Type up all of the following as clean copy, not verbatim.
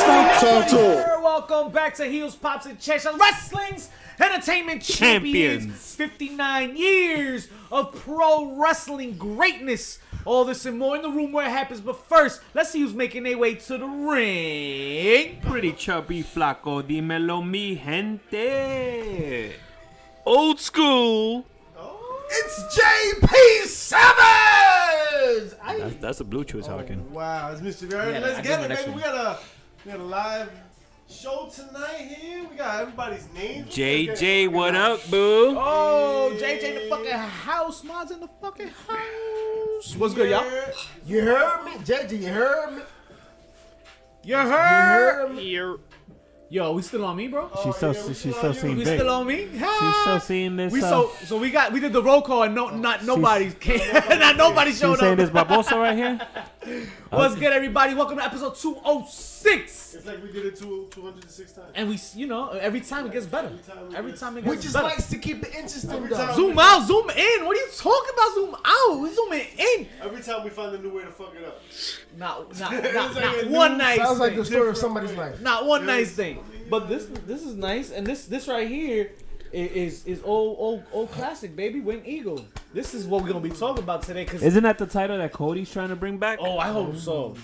Welcome back to Heels, Pops, and Checks, Wrestling's Entertainment Champions. 59 years of pro wrestling greatness. All this and more in the room where it happens. But first, let's see who's making their way to the ring. Pretty chubby flaco, dímelo mi gente. Old school. It's JP Savage! That's the Bluetooth talking. Wow, it's Mr. Barry. Yeah, Let's get it, baby. We got a live show tonight here. We got everybody's names. JJ, what up, boo? Oh, JJ in the fucking house. Mod's in the fucking house. What's good, y'all? You heard me? JJ, you heard me? You heard? Here. Yo, we still on me, bro? She's still seeing We big. still on me? She's still seeing this. We we did the roll call and nobody came. Not nobody showed She's saying up. this babosa right here. What's good, everybody? Welcome to episode 206. It's like we did it 206 times. And we, every time it gets better. Every time it gets better. We just likes to keep it interesting, though. Zoom out, zoom in. What are you talking about? Zoom out. We're zooming in. Every time we find a new way to fuck it up. Not one nice thing. Sounds like the story of somebody's life. Not one nice thing. But this is nice, and this right here is old classic, baby. Win Eagle. This is what we're gonna be talking about today. Cause Isn't that the title that Cody's trying to bring back? I hope so.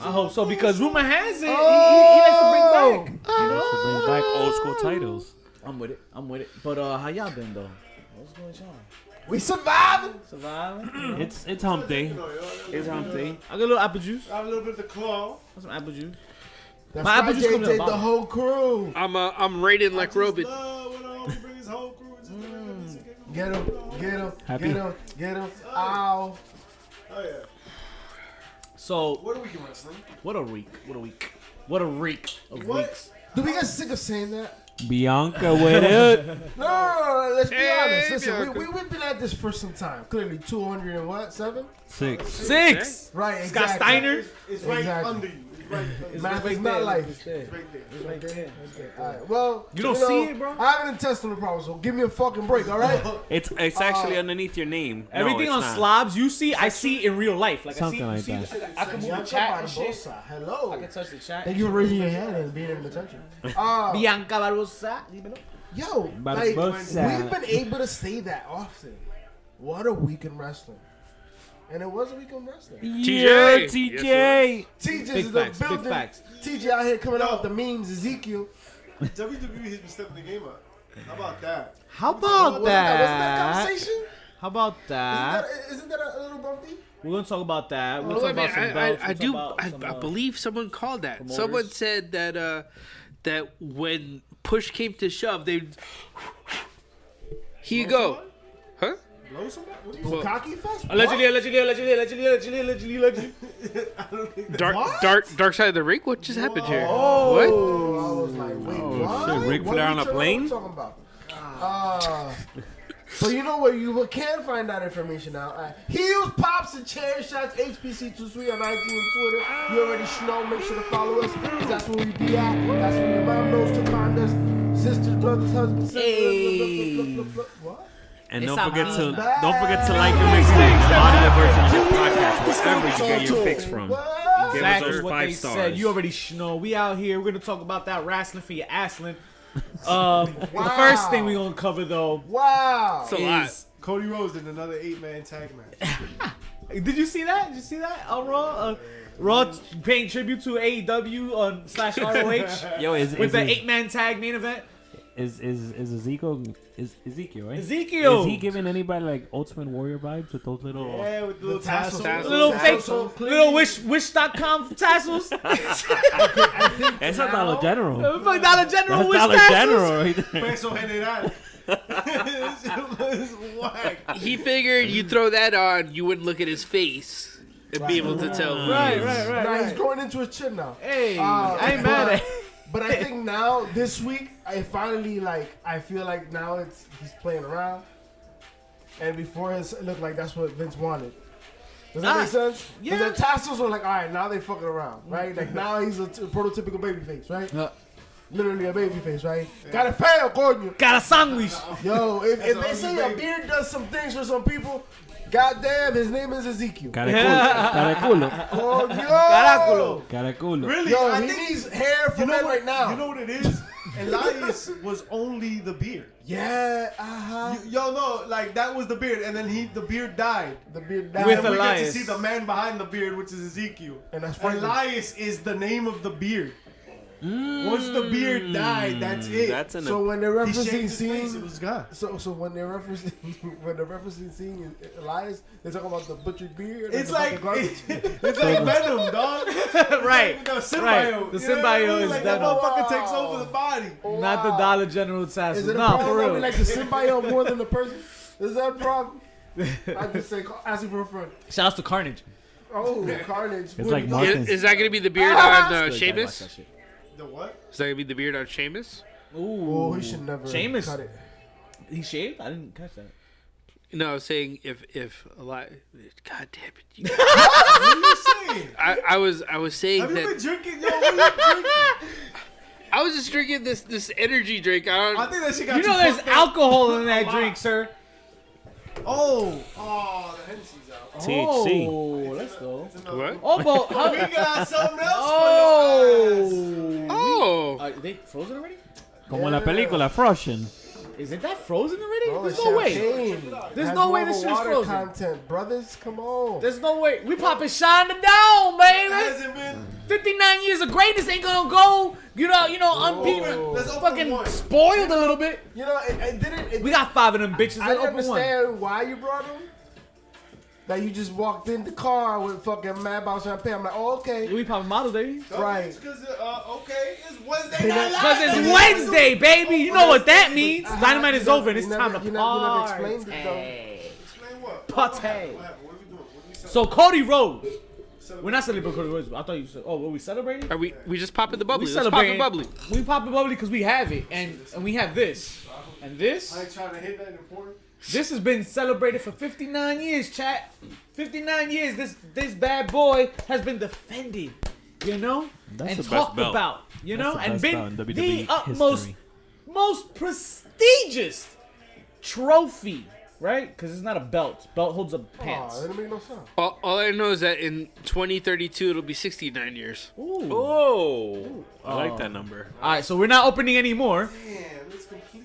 Because rumor has it he likes to bring back. You know, To bring back old school titles. I'm with it. But how y'all been though? What's going on? We surviving. Surviving. It's hump day. It's hump day. I got a little apple juice. I have a little bit of the claw. Some apple juice. That's My apple right, juice coming to the JJ, the bottom. whole crew. I'm rated like Robin. Bring his whole crew. Get him. Happy. Get him. Ow. Oh, yeah. So What a week in wrestling. what a week of weeks. Do we get sick of saying that? Bianca with it. No, let's be Hey, honest. Listen, Bianca. we've been at this for some time. Clearly, 200 and what? 7? 6. 6. Right, Scott exactly. Steiner. It's right It's under you. It's right under you. Math is not life. It's there. It's right there. It's right there. All right. Well, You don't see it, bro? I have an intestinal problem, so give me a fucking break, all right? It's actually underneath your name. Everything no, on it's not. slobs you see, I see in real life. Like Something I like see, that. I can move the chat and shit. Hello. I can touch the chat. Thank you for raising your hand and being in attention. Bianca Barbosa. dímelo. Yo, like, Barbosa. we've been able to say that often. What a week in wrestling. And it was a week in wrestling. Yeah, TJ. TJ. TJ's Big in the facts, big building. facts. TJ out here coming out with the memes, Ezekiel. WWE has been stepping the game up. How about that? How about Wasn't that that? conversation? How about that? Isn't that a little bumpy? We're gonna talk about that. We'll Well, talk I mean, about some belts. We'll talk about I some, believe someone called that. promoters. Someone said that when push came to shove, they. Here you go. Huh? Blow somebody? What do you Well, Cocky fest? Allegedly. Dark side of the ring. What just happened here? Oh, What? I was like, wait, what? shit, Ric What Flair are on we a plane? talking about? But you know where you can find that information now. Heels, Pops, and Chair Shots, HPC23 on IG and Twitter. You already know. Make sure to follow us, because that's where we be at. That's where your mom knows to find us. Sisters, brothers, husbands, Hey. What? And It's don't a forget to bad- like and mixtape, the audio version of this podcast, wherever you get your fix from. What? Give us Exactly those what 5 they stars. said. You already know. We out here. We're gonna talk about that wrestling for your ASSLIN. The first thing we're gonna cover though Wow. It's a lot. is. Cody Rhodes did another 8-man tag match. Did you see that? Did you see that on Raw? Raw paying tribute to AEW on /ROH Yo, with the 8-man tag main event. Is Ezekiel right? Ezekiel. Is he giving anybody like Ultimate Warrior vibes with those little? Yeah, with the little tassels. Little fake, little wish.com tassels. That's not Dollar General. Fuck Dollar General That's wish Dollar tassels. General right there. Peso general. This shit was whack. He figured you throw that on, you wouldn't look at his face and be able to tell. who he Right. is. Now he's growing into his chin now. Hey, I ain't mad at it. But I think now, this week, I finally, I feel like now he's playing around. And before it looked like that's what Vince wanted. Does that make sense? yeah. Because the tassels were like, all right, now they fucking around, right? Like now he's a prototypical babyface, right? literally a baby face, right? Got a fail, coño. Got a sandwich. Yo, if they say a beard does some things for some people, goddamn, his name is Ezekiel. Caraculo. Coño. Caraculo. Really? Yo, I he think needs hair for men right now. You know what it is? Elias was only the beard. Yeah, Yo, no, like that was the beard, and then the beard died. The beard died. With And we get to Elias. see the man behind the beard, which is Ezekiel. And that's frightening. Elias is the name of the beard. Once the beard died, that's it. That's an. So when they're he shaved referencing his face, it scene, was gone. so when they're referencing scene Elias, they're talking about the butchered beard. It's and the like fucking garbage. it's like Venom, dog. Right. The symbiote. Right. The You know what I symbiote mean? is like that Venom. motherfucker takes over the body. Not the Dollar General Is assassin. it a No, problem for that we real. like the symbiote more than the person? Is that a problem? I just say asking for a friend. Shout out to Carnage. Oh, Carnage. It's like Marcus. Is that gonna be the beard on Sheamus? The what? Is that gonna be the beard on Sheamus? Oh, he should never Sheamus. cut it. He shaved? I didn't catch that. No, I was saying if Elias. God damn it! You, What are you saying? I was saying Have you been that drinking? Yo, what are you drinking? I was just drinking this energy drink. I I don't. think that shit got You know there's fucked up. alcohol in that drink, sir. Oh, the Hennessy's out. THC. Oh, let's go. What? Oh, but We got something else Oh. Oh, Are they frozen already? Como la película Frozen. Is it that frozen already? Oh, There's it's no way. champagne. There's Has no more way of a this shit's water frozen. content, brothers. Come on. There's no way. We popping Shine the Down, baby. hasn't been. 59 years of greatness ain't gonna go, unbeaten. Let's open Fucking one. spoiled a little bit. You know, it didn't. We got 5 of them bitches. I Let's didn't open one. understand why you brought them. That you just walked in the car with fucking mad about champagne. I'm like, oh, okay. We popping models, baby. Right. Because, okay, it's Wednesday night. Because it's Wednesday, baby. You know what that means. Dynamite is over and it's time to You never explained party. it, though. Explain what? Party. What happened? What are we doing? What are we celebrating? So Cody Rhodes. We're not celebrating Cody Rhodes. I thought you said, oh, were we celebrating? are we just popping the bubbly? We Let's pop the celebrating. bubbly. We popping bubbly because we have it. And we have this. And this. I ain't trying to hit that important. This has been celebrated for 59 years, chat. 59 years. This bad boy has been defended, and the best talked belt. about, That's the and best been belt in the WWE utmost, history. most prestigious trophy, right? Because it's not a belt. Belt holds up pants. Oh, that didn't make no sense. All I know is that in 2032 it'll be 69 years. Ooh. Oh, I like that number. All right, so we're not opening anymore. Damn, it's completely.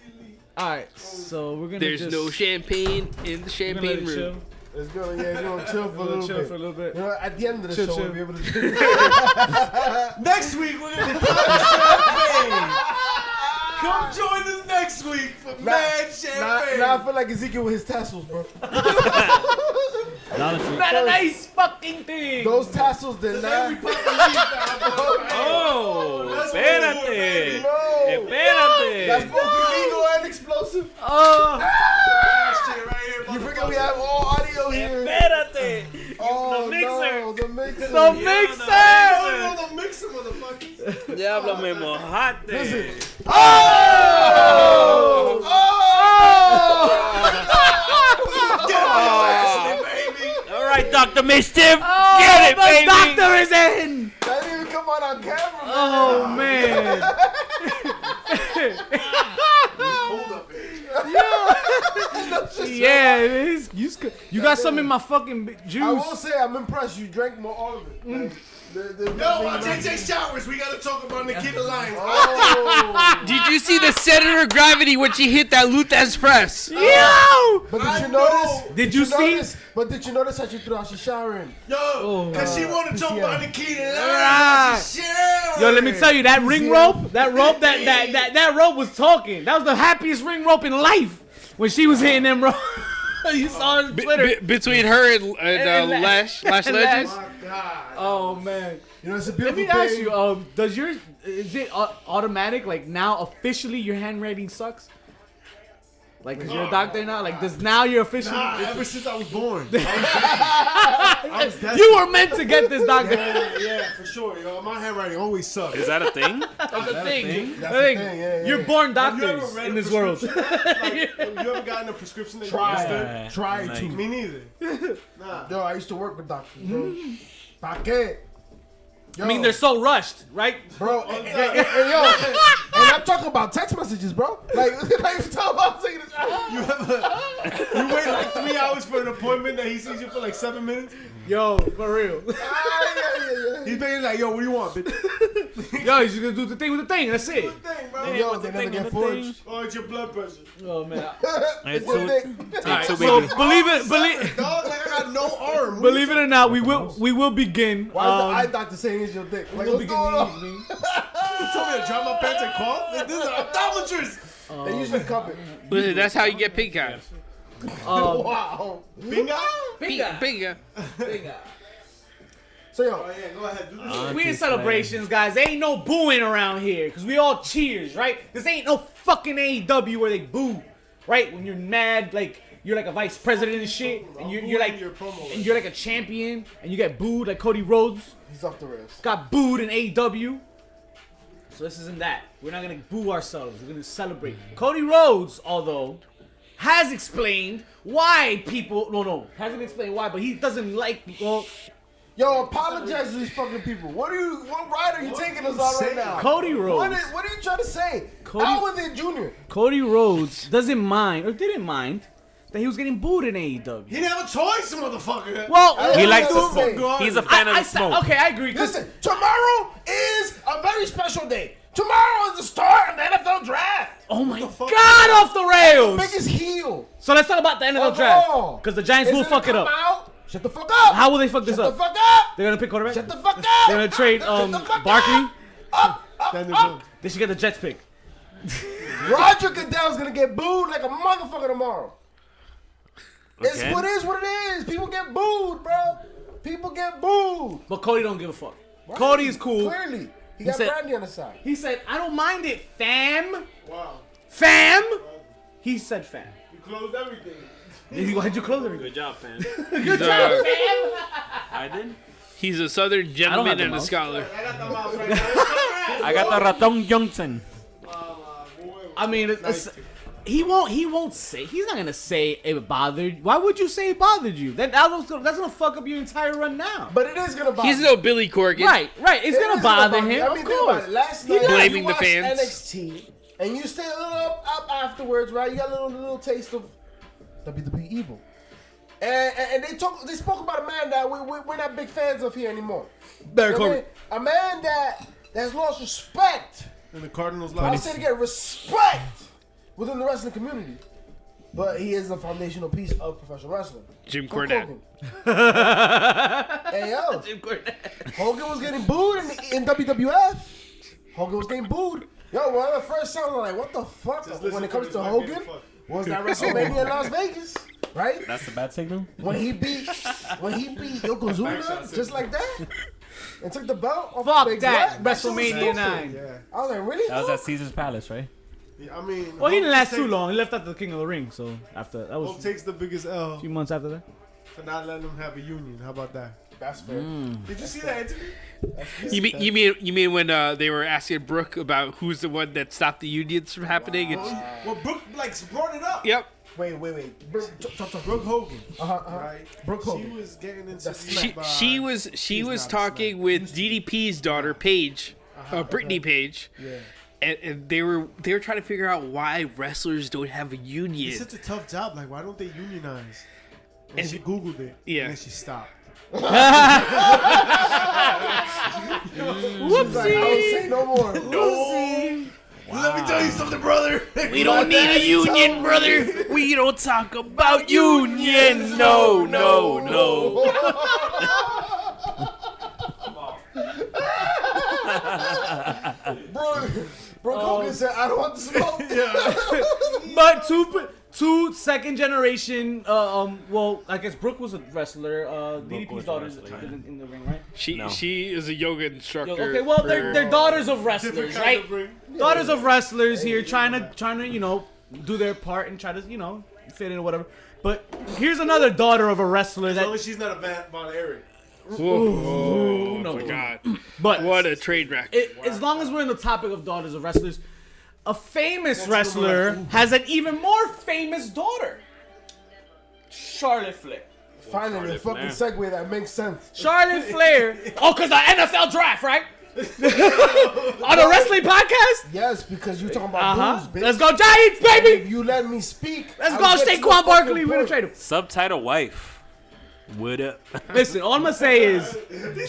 All right, so we're gonna There's just no champagne in the we're gonna let champagne it room. chill. It's gonna chill for a We're little gonna chill bit. for a little bit. You know, at the end of the Chill, show, chill. we'll be able to drink. Next week, we're going to pop champagne. Come join us next week for mad champagne. Now I feel like Ezekiel with his tassels, bro. Dollar Tree. Not a nice fucking thing. Those tassels did not. Oh, espérate. No. That's Espérate. both illegal and explosive. Shit right here, You forget we have all audio here. Espérate. Oh, the mixer. no, the mixer. The mixer. Oh, the mixer, motherfuckers. Diablo me mojate. Listen. Oh! All right, Dr. Mischief. Oh, Get it, the baby. doctor is in. That didn't even come on camera, man. Oh man. Hold up, bitch. Yeah, it is. You got some in my fucking I juice. will say I'm impressed. You drank more all of it. Like, Yo, on JJ Showers, we gotta talk about Nikita Lyons. Oh. Did you see the center of gravity when she hit that Luthez press? Yo! But did I you notice? know. Did you see? notice? But did you notice how she threw out she showering? Yo, cause she wanna talk yeah. about Nikita Right. Lyons. Shit. Yo, let me tell you, that ring Yeah. rope, that rope was talking. That was the happiest ring rope in life when she was hitting them rope. You saw it on Twitter. Between her and And Lash Lash. Legends. My God. Oh man. You know, it's a Let beautiful me thing. ask you, does yours, is it automatic? Like now officially your handwriting sucks? Like, cause you're a doctor now? Like, does now you're officially? Nah, ever since I was born. I was desperate. You were meant to get this doctor. Yeah, for sure. Yo, my handwriting always sucks. Is that a thing? That's the thing. That's the thing, yeah. You're born Have you ever doctors read in a this world. prescription? Like, have you ever gotten a prescription that you understood? Try Nice. to. Me neither. Nah. Yo, I used to work with doctors, bro. Pa' qué? Yo, I mean, they're so rushed, right? bro. Hey, yo, I'm talking about text messages, bro. Like I'm talking about taking this. You wait like 3 hours for an appointment that he sees you for like 7 minutes. Yo, for real. Yeah. He's basically like, yo, what do you want, bitch? Yo, you just gonna do the thing with the thing. That's it. Thing, bro. Yo, they never get forged. Oh, it's your blood pressure. Oh man. It's so- a dick. Alright, so so baby. believe it, Dog, like I got no arm. believe it or not, we will begin. Why is the eye doctor saying it's your dick? Like, we'll what's begin going the on? evening. You told me to drop my pants and cough? Like, this is an optometrist. They usually cup it. Listen, that's how you get pink eye. Wow. Bingo? Bingo. So, yo, Oh, yeah, go ahead. Do this. We in celebrations, guys. There ain't no booing around here, because we all cheers, right? This ain't no fucking AEW where they boo, right? When you're mad, like, you're like a vice president and shit, and you're like, and you're like a champion, and you get booed, like Cody Rhodes he's off the rails. got booed in AEW. So this isn't that. We're not gonna boo ourselves. We're gonna celebrate. Cody Rhodes, although, has explained why people, hasn't explained why, but he doesn't like, well, Yo, apologize to these fucking people. What ride are you taking us on right now? Cody Rhodes. What are you trying to say? Cody- Out with it, Junior. Cody Rhodes doesn't mind, or didn't mind, that he was getting booed in AEW. He didn't have a choice, motherfucker. Well, He likes to to smoke. smoke. He's a fan of the smoke. Okay, I agree. 'Cause Listen, tomorrow is a very special day. Tomorrow is the start of the NFL draft. oh my God, off the rails. Biggest heel. So let's talk about the NFL of draft, all. because the Giants will Is fuck it come up. out? Shut the fuck up. How will they fuck this Shut up? the fuck up. They're gonna pick quarterback. Shut the fuck up. They're gonna trade Shut the fuck Barkley. Up. They should get the Jets pick. Roger Goodell's gonna get booed like a motherfucker tomorrow. It's Okay. what it is. People get booed, bro. People get booed. But Cody don't give a fuck. Cody is cool. Clearly. He got said- Brandy on the side. He said, "I don't mind it, fam." Wow. Fam. He said, "Fam." You closed everything. Why'd you close everything? Good job, fam. Good job, fam. I did. He's a southern gentleman the and a mouse. scholar. I got the mouse right there. I got the Ratong Johnson. I mean, he won't say. He's not gonna say it bothered. Why would you say it bothered you? That's gonna fuck up your entire run now. But it is gonna bother. He's no Billy Corgan. Right. It's It gonna is bother him. you. I mean, Of think about course. it. Last He night, Blaming you the watched fans. NXT, and you stay a little up afterwards, right? You got a little taste of WWE evil. And they spoke about a man that we're not big fans of here anymore. Barry You know what I mean? A man that has lost respect. And the Cardinals I'll lost. say to get respect within the wrestling community. But he is the foundational piece of professional wrestling. Jim Hulk Cornette. Hogan. Hey, yo. Hogan was getting booed in WWF. Hogan was getting booed. Yo, one of the first sounds, I'm like, what the fuck? When it comes to Hogan, was that WrestleMania in Las Vegas, right? That's the bad signal. When he beat Yokozuna, just like that, and took the belt off Fuck Big that. Black. Shit was WrestleMania stupid. 9. Yeah. I was like, really? That was Hulk? at Caesar's Palace, right? Yeah, I mean. Well, he didn't Hulk last too takes- long. He left after the King of the Ring. So after that was Hulk takes the biggest L a few months after that. for not letting him have a union. How about that? That's fair. Did you see that interview? You mean when they were asking Brooke about who's the one that stopped the unions from happening? And Well, Brooke brought it up. yep. Wait. Brooke Hogan. Right. Brooke Hogan. She was getting into That's She was talking with DDP's daughter Paige, Brittany Page. Yeah. And they were trying to figure out why wrestlers don't have a union. It's such a tough job. Like, why don't they unionize? And And- she Googled it. Yeah. And then she stopped. Whoopsie. I don't say no more. Whoopsie. Let me tell you something, brother. We don't need a union, brother. We don't talk about union. No. Brooke Hogan said, I don't want to smoke. But two second generation. Well, I guess Brooke was a wrestler. DDP's was a daughter is wrestler, in the ring, right? She is a yoga instructor. Okay, well they're daughters of wrestlers, right? Daughters of wrestlers here, trying to do their part and try to fit in or whatever. But here's another daughter of a wrestler As long that. as she's not a Von Erich. Whoa, no. my God! But What a train wreck. as long as we're in the topic of daughters of wrestlers, a famous wrestler has an even more famous daughter, Charlotte Flair. Finally, a fucking segue that makes sense. Charlotte Flair. Oh, because the NFL draft, right? On a wrestling podcast? Yes, because you're talking about booze, bitch. Let's go Giants, If baby! you let me speak, Let's I'll go get to Saquon the Barkley. fucking We're gonna point. trade him. Subtitle wife. What up? Listen, all I'm gonna say is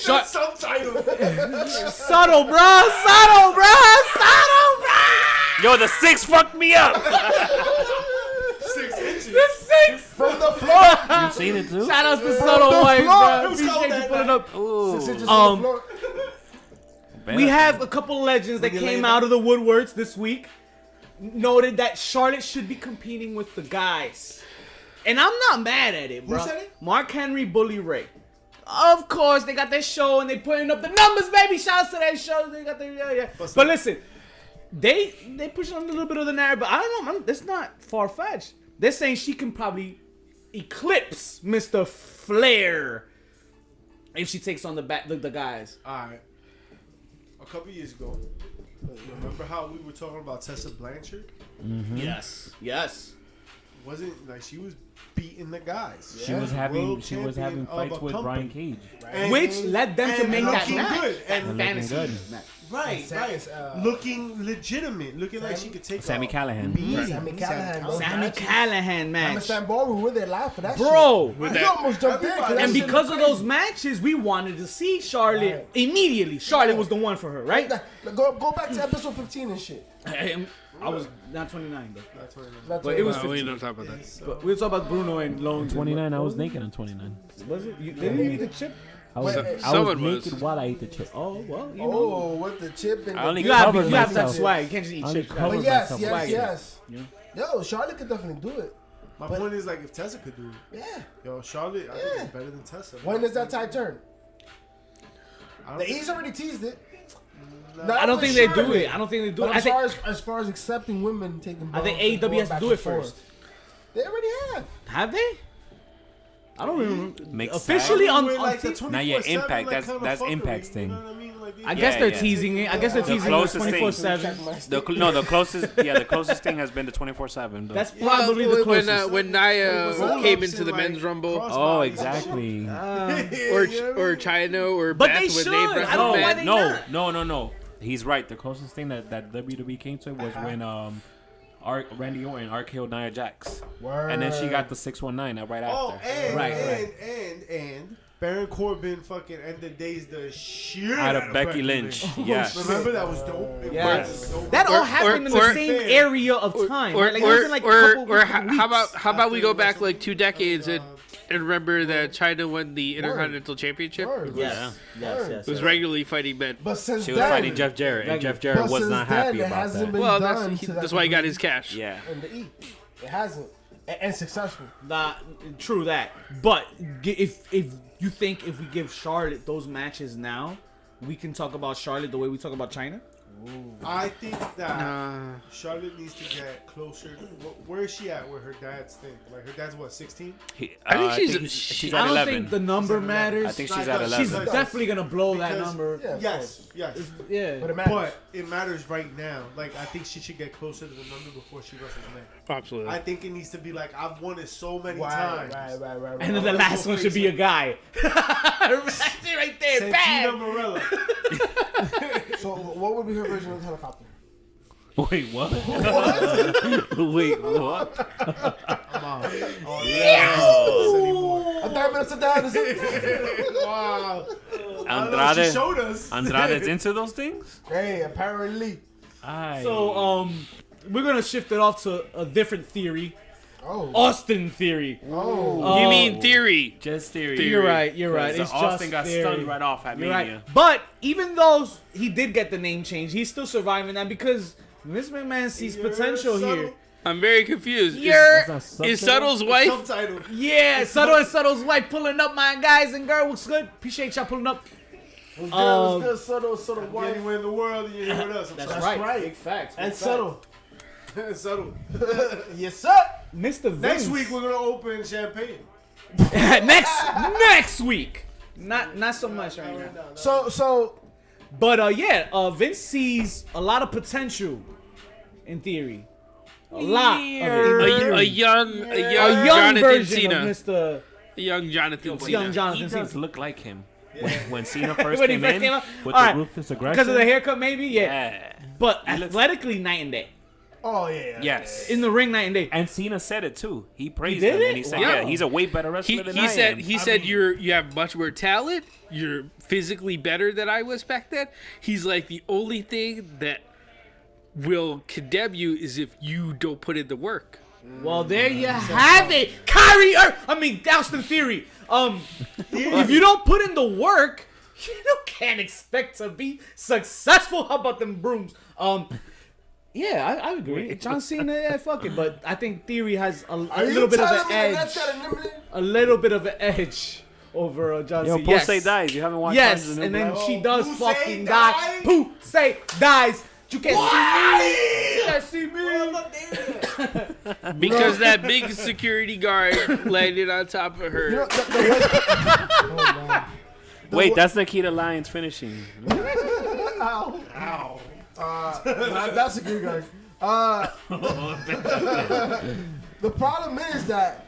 Subtitle. subtle, bro. Subtle, bro. Subtle, bro. Yo, the 6 fucked me up. 6 inches. The 6. From the floor. You seen it too? Shout outs to subtle the wife, floor. bro. It was Appreciate cold you that pulling night. up. Ooh. 6 inches from the floor. We have a couple legends that came out of the woodworks this week. Noted that Charlotte should be competing with the guys. And I'm not mad at it, bro. Who said it? Mark Henry, Bully Ray. Of course, they got their show and they putting up the numbers, baby. Shouts to that show. They got their yeah. But listen, they pushing on a little bit of the narrative. But I don't know, man. That's not far fetched. They're saying she can probably eclipse Mr. Flair if she takes on the guys. Alright. A couple years ago, remember how we were talking about Tessa Blanchard? Yes. Wasn't like she was beating the guys. She was having World fights champion of with a Brian company. Cage. And- Which led them to and make that looking match. good. That And fantasy good. match. right. Looking legitimate. Looking like she could take Sammy off. Callahan. Sammy Callahan. those Sammy matches. Callahan I'm a match. Stan Ballroom. We were there live for that Bro. shit. You almost jumped in. And because of those matches, we wanted to see Charlotte immediately. Charlotte was the one for her, right? Go back to episode 15 and shit. I was not 29 though. That's But it was We 15. don't talk about that. But we were talking about Bruno and Lone. 29. I was naked on 29. Was it? Did you eat the chip? I was Someone was. naked while I ate the chip. Oh well, you know. Oh, with the chip and I only the... You have covered to have myself. swag. You can't just eat I chips. covered But yes, myself. yes. Yeah. Yo, Charlotte could definitely do it. My point is like if Tessa could do it. Yeah. Yo, Charlotte, I think is better than Tessa. When does that tide turn? I The E's already teased it. I don't think they do it. I don't think they do But it. I think as far as accepting women taking I think belts and AEW going has to back do and it first. forth. They already have. have they? I don't remember. Makes Officially on like the TV? Not yet 24/7, Impact, like, that's kinda fuckery, Impact's you thing. know what I mean? Like, I guess Yeah, they're yeah. teasing it. I guess they're teasing it closest thing. 24/7. The closest thing has been the 24/7. That's probably the closest. When Nia came into the men's rumble, Oh, exactly. or China, or But Beth they when should. they I wrestled don't know why men. they No, not. He's right. The closest thing that WWE came to was when Randy Orton RKO'd Nia Jax, and then she got the 619 right after. Oh, and, Right, and Baron Corbin fucking ended days the shit Out of Becky Lynch. Yes. Remember that was dope. It Yes. was dope. That all happened in the or- same area of time. Or, right? Like, it wasn't like a couple how about we go back After like 2 decades and remember that China won the Intercontinental Championship? Word. Yes. Yes. Was regularly fighting men. But since She was then, fighting Jeff Jarrett, and Jeff Jarrett but was since not then, happy it about hasn't that. been Well, done to that's that why he got degree his cash. Yeah. in the E. It hasn't. And successful. Nah, true that. But if you think if we give Charlotte those matches now, we can talk about Charlotte the way we talk about China? I think that Nah. Charlotte needs to get closer. Where is she at? Where her dad's thing? Like her dad's what, 16? I think she's I at don't 11. think the number matters. I think she's She's at not- 11. She's She's definitely gonna blow that Because- number. Yeah, of Yes, yes. Yeah. But it matters. But it matters right now. Like I think she should get closer to the number before she wrestles men. Absolutely. I think it needs to be like I've won it so many Right, times. right. And then the last one should be a guy. right there, Santina bam. Morella. So what would be her version of the helicopter? Wait, what? Wait, what? A 30 minutes of that is it? Wow. She Andrade. showed us. Andrade's into those things? Hey, apparently. So we're gonna shift it off to a different theory. Oh. Austin theory. Oh. You mean theory? Just theory. You're right. You're right. So It's Austin just got theory. stunned right off at You're Mania. right. But even though he did get the name change, he's still surviving that because Vince McMahon sees potential here. I'm very confused. Is Subtle's wife? Subtitle. Yeah, Subtle and Subtle's wife pulling up, my guys and girl. What's good? Appreciate y'all pulling up. What's good, subtle wife. Anywhere in the world, you're here with us. I'm That's sorry. right. Big facts. And subtle. Subtle. Yes, sir. Mr. Vince. Next week we're gonna open champagne. next week. Not so much right now. So But Vince sees a lot of potential in theory. A lot of it. in theory. A young A young Jonathan version Cena. of Mr. A young Jonathan Young Cena. Jonathan He Cena. does look like him. When Cena first When he came first in came out? with All the right. ruthless aggression. Because of the haircut, maybe? Yeah. Yeah. But He looks- athletically, night and day. Oh yeah. Yes. In the ring, night and day. And Cena said it too. He praised did him it? and he said, Wow. "Yeah, he's a way better wrestler than I am." He said you have much more talent. You're physically better than I was back then. He's like, the only thing that will condemn you is if you don't put in the work. Well, there you have it. Kyrie Austin Theory. If you don't put in the work, you can't expect to be successful. How about them brooms? Yeah, I agree. John Cena, yeah, fuck it. But I think Theory has a little bit of an edge. A little bit of an edge over John Yo, Cena. Pooh say dies. You haven't watched Yes, Tons of and New then Blood? she does Pooh fucking say die. dies? Pooh say dies. You can't see me. You can't see me. Because that big security guard landed on top of her. You know, oh, man. Wait, that's Nikita Lyons finishing. Ow. That's a good guy. The problem is that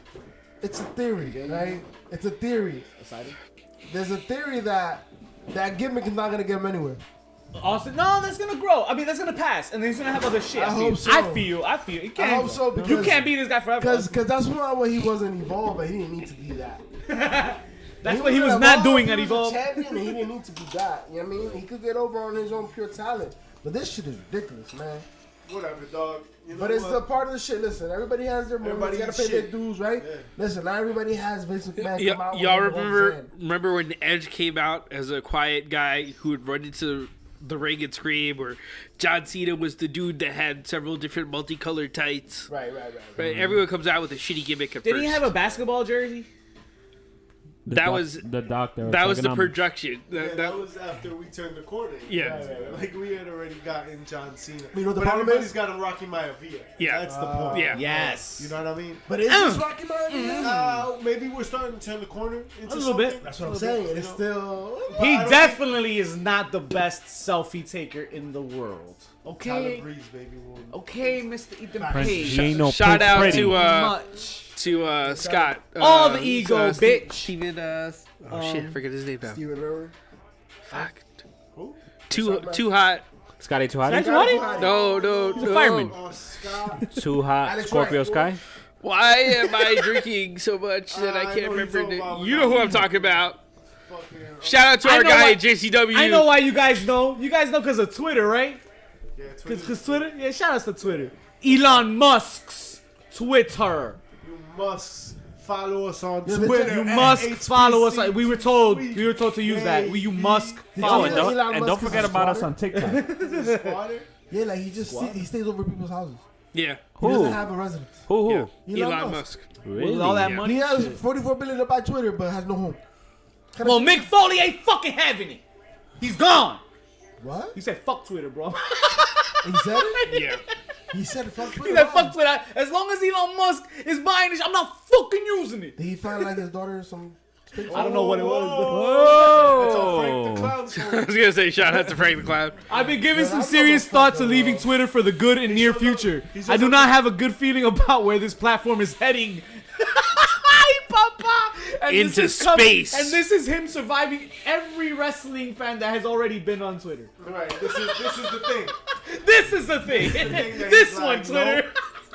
it's a theory, right? It's a theory. There's a theory that gimmick is not gonna get him anywhere. Austin, no, that's gonna grow. I mean, that's gonna pass, and then he's gonna have other shit. I hope so. I feel. You can't. I hope so, you because- can't beat this guy forever. Because that's why he wasn't Evolve, but he didn't need to be that. That's what he was not doing at He was Evolve. a champion, and he didn't need to be that. You know what I mean? He could get over on his own pure talent. But this shit is ridiculous, man. Whatever, dog. You know But it's what? the part of the shit. Listen, everybody has their moments. Everybody They gotta eats pay their shit. dues, right? Yeah. Listen, not everybody has Vince McMahon come out. Y'all with remember when Edge came out as a quiet guy who would run into the ring and scream, or John Cena was the dude that had several different multicolored tights. Right. Right? Everyone comes out with a shitty gimmick at Did first. he have a basketball jersey? That was the doctor. that was the production. Yeah, that was after we turned the corner. Yeah. Like we had already gotten John Cena. You know what the but problem everybody's is? got him Rocky Maivia. Yeah. That's the point. Yeah. Yes. You know what I mean? But is this Rocky Mountain? Maybe we're starting to turn the corner into A little bit. something. That's what I'm A little saying. bit, It's you know? still. He I don't definitely is not the best selfie taker in the world. Tyler Okay. Breeze, baby. Will- Okay, Mr. Ethan Prince, Page. she ain't no Shout Prince out Freddie. to Scott. All the ego, bitch. Steven. Shit, I forget his name now. Steven Irwin. Fuck. Who? Too hot. Scotty Too Hot. That's right. No. He's a fireman. Oh, Scott. Too Hot. Alex Scorpio Wright. Sky. Why am I drinking so much that I I can't know you're remember? talking about You know who I'm talking about. Fucking, Shout out to I our know guy why- at JCW. I know why you guys know. You guys know because of Twitter, right? yeah, Twitter. Because Twitter? Yeah, shout outs to Twitter. Elon Musk's Twitter. You must follow us on Yeah, Twitter. You at must HPC follow us. We were told tweet. to use that. You must Oh, follow and us. Elon Musk don't is forget a about us squatter. on TikTok. Squatter. Yeah, like he stays over people's houses. Yeah. He doesn't Who? have a residence. Who? Yeah. Elon Elon Musk. Musk. Really? With all that Yeah. money. He has 44 billion to buy Twitter, but has no home. Well, Mick Foley ain't fucking having it. He's gone. What? He said, "Fuck Twitter, bro." He said it? Yeah. He said fuck Twitter. He said, Why? "Fuck Twitter." As long as Elon Musk is buying this, I'm not fucking using it. Did he find like his daughter some? I don't know what it was. That's all Frank the Oh. Clown show. I was gonna say shout out to Frank the Clown. I've been giving Yeah, some that serious thought to motherfucker, leaving bro. Twitter for the good and near future. he's I do just not have a good feeling about where this platform is heading. Papa! And Into this is space. And this is him surviving every wrestling fan that has already been on Twitter. Right. This is the thing. This is the thing. thing that This he's one, like, Twitter.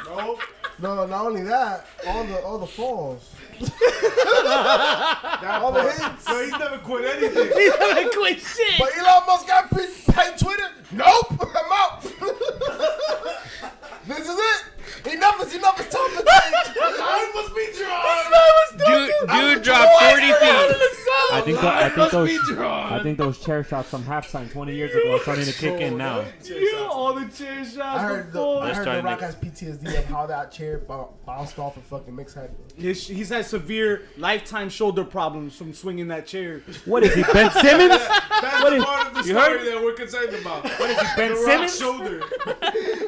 No. No, not only that, all the falls. That All the part. hits. So he's never quit anything. He's gonna quit shit. But Elon Musk got paid Twitter? Nope, I'm out. This is it. Enough is time to change. I must be drawn. Dude dropped 40 feet. I think those chair shots from halftime 20 years ago are starting to kick in now. Yeah, all the chair shots I heard before. The starting Rock to- has PTSD of how that chair bounced off a fucking mix head. He's had severe lifetime shoulder problems from swinging that chair. What is he, Ben Simmons? That's What the is- part of the you story heard? that we're concerned about. What is he, Ben The Rock's Simmons? shoulder.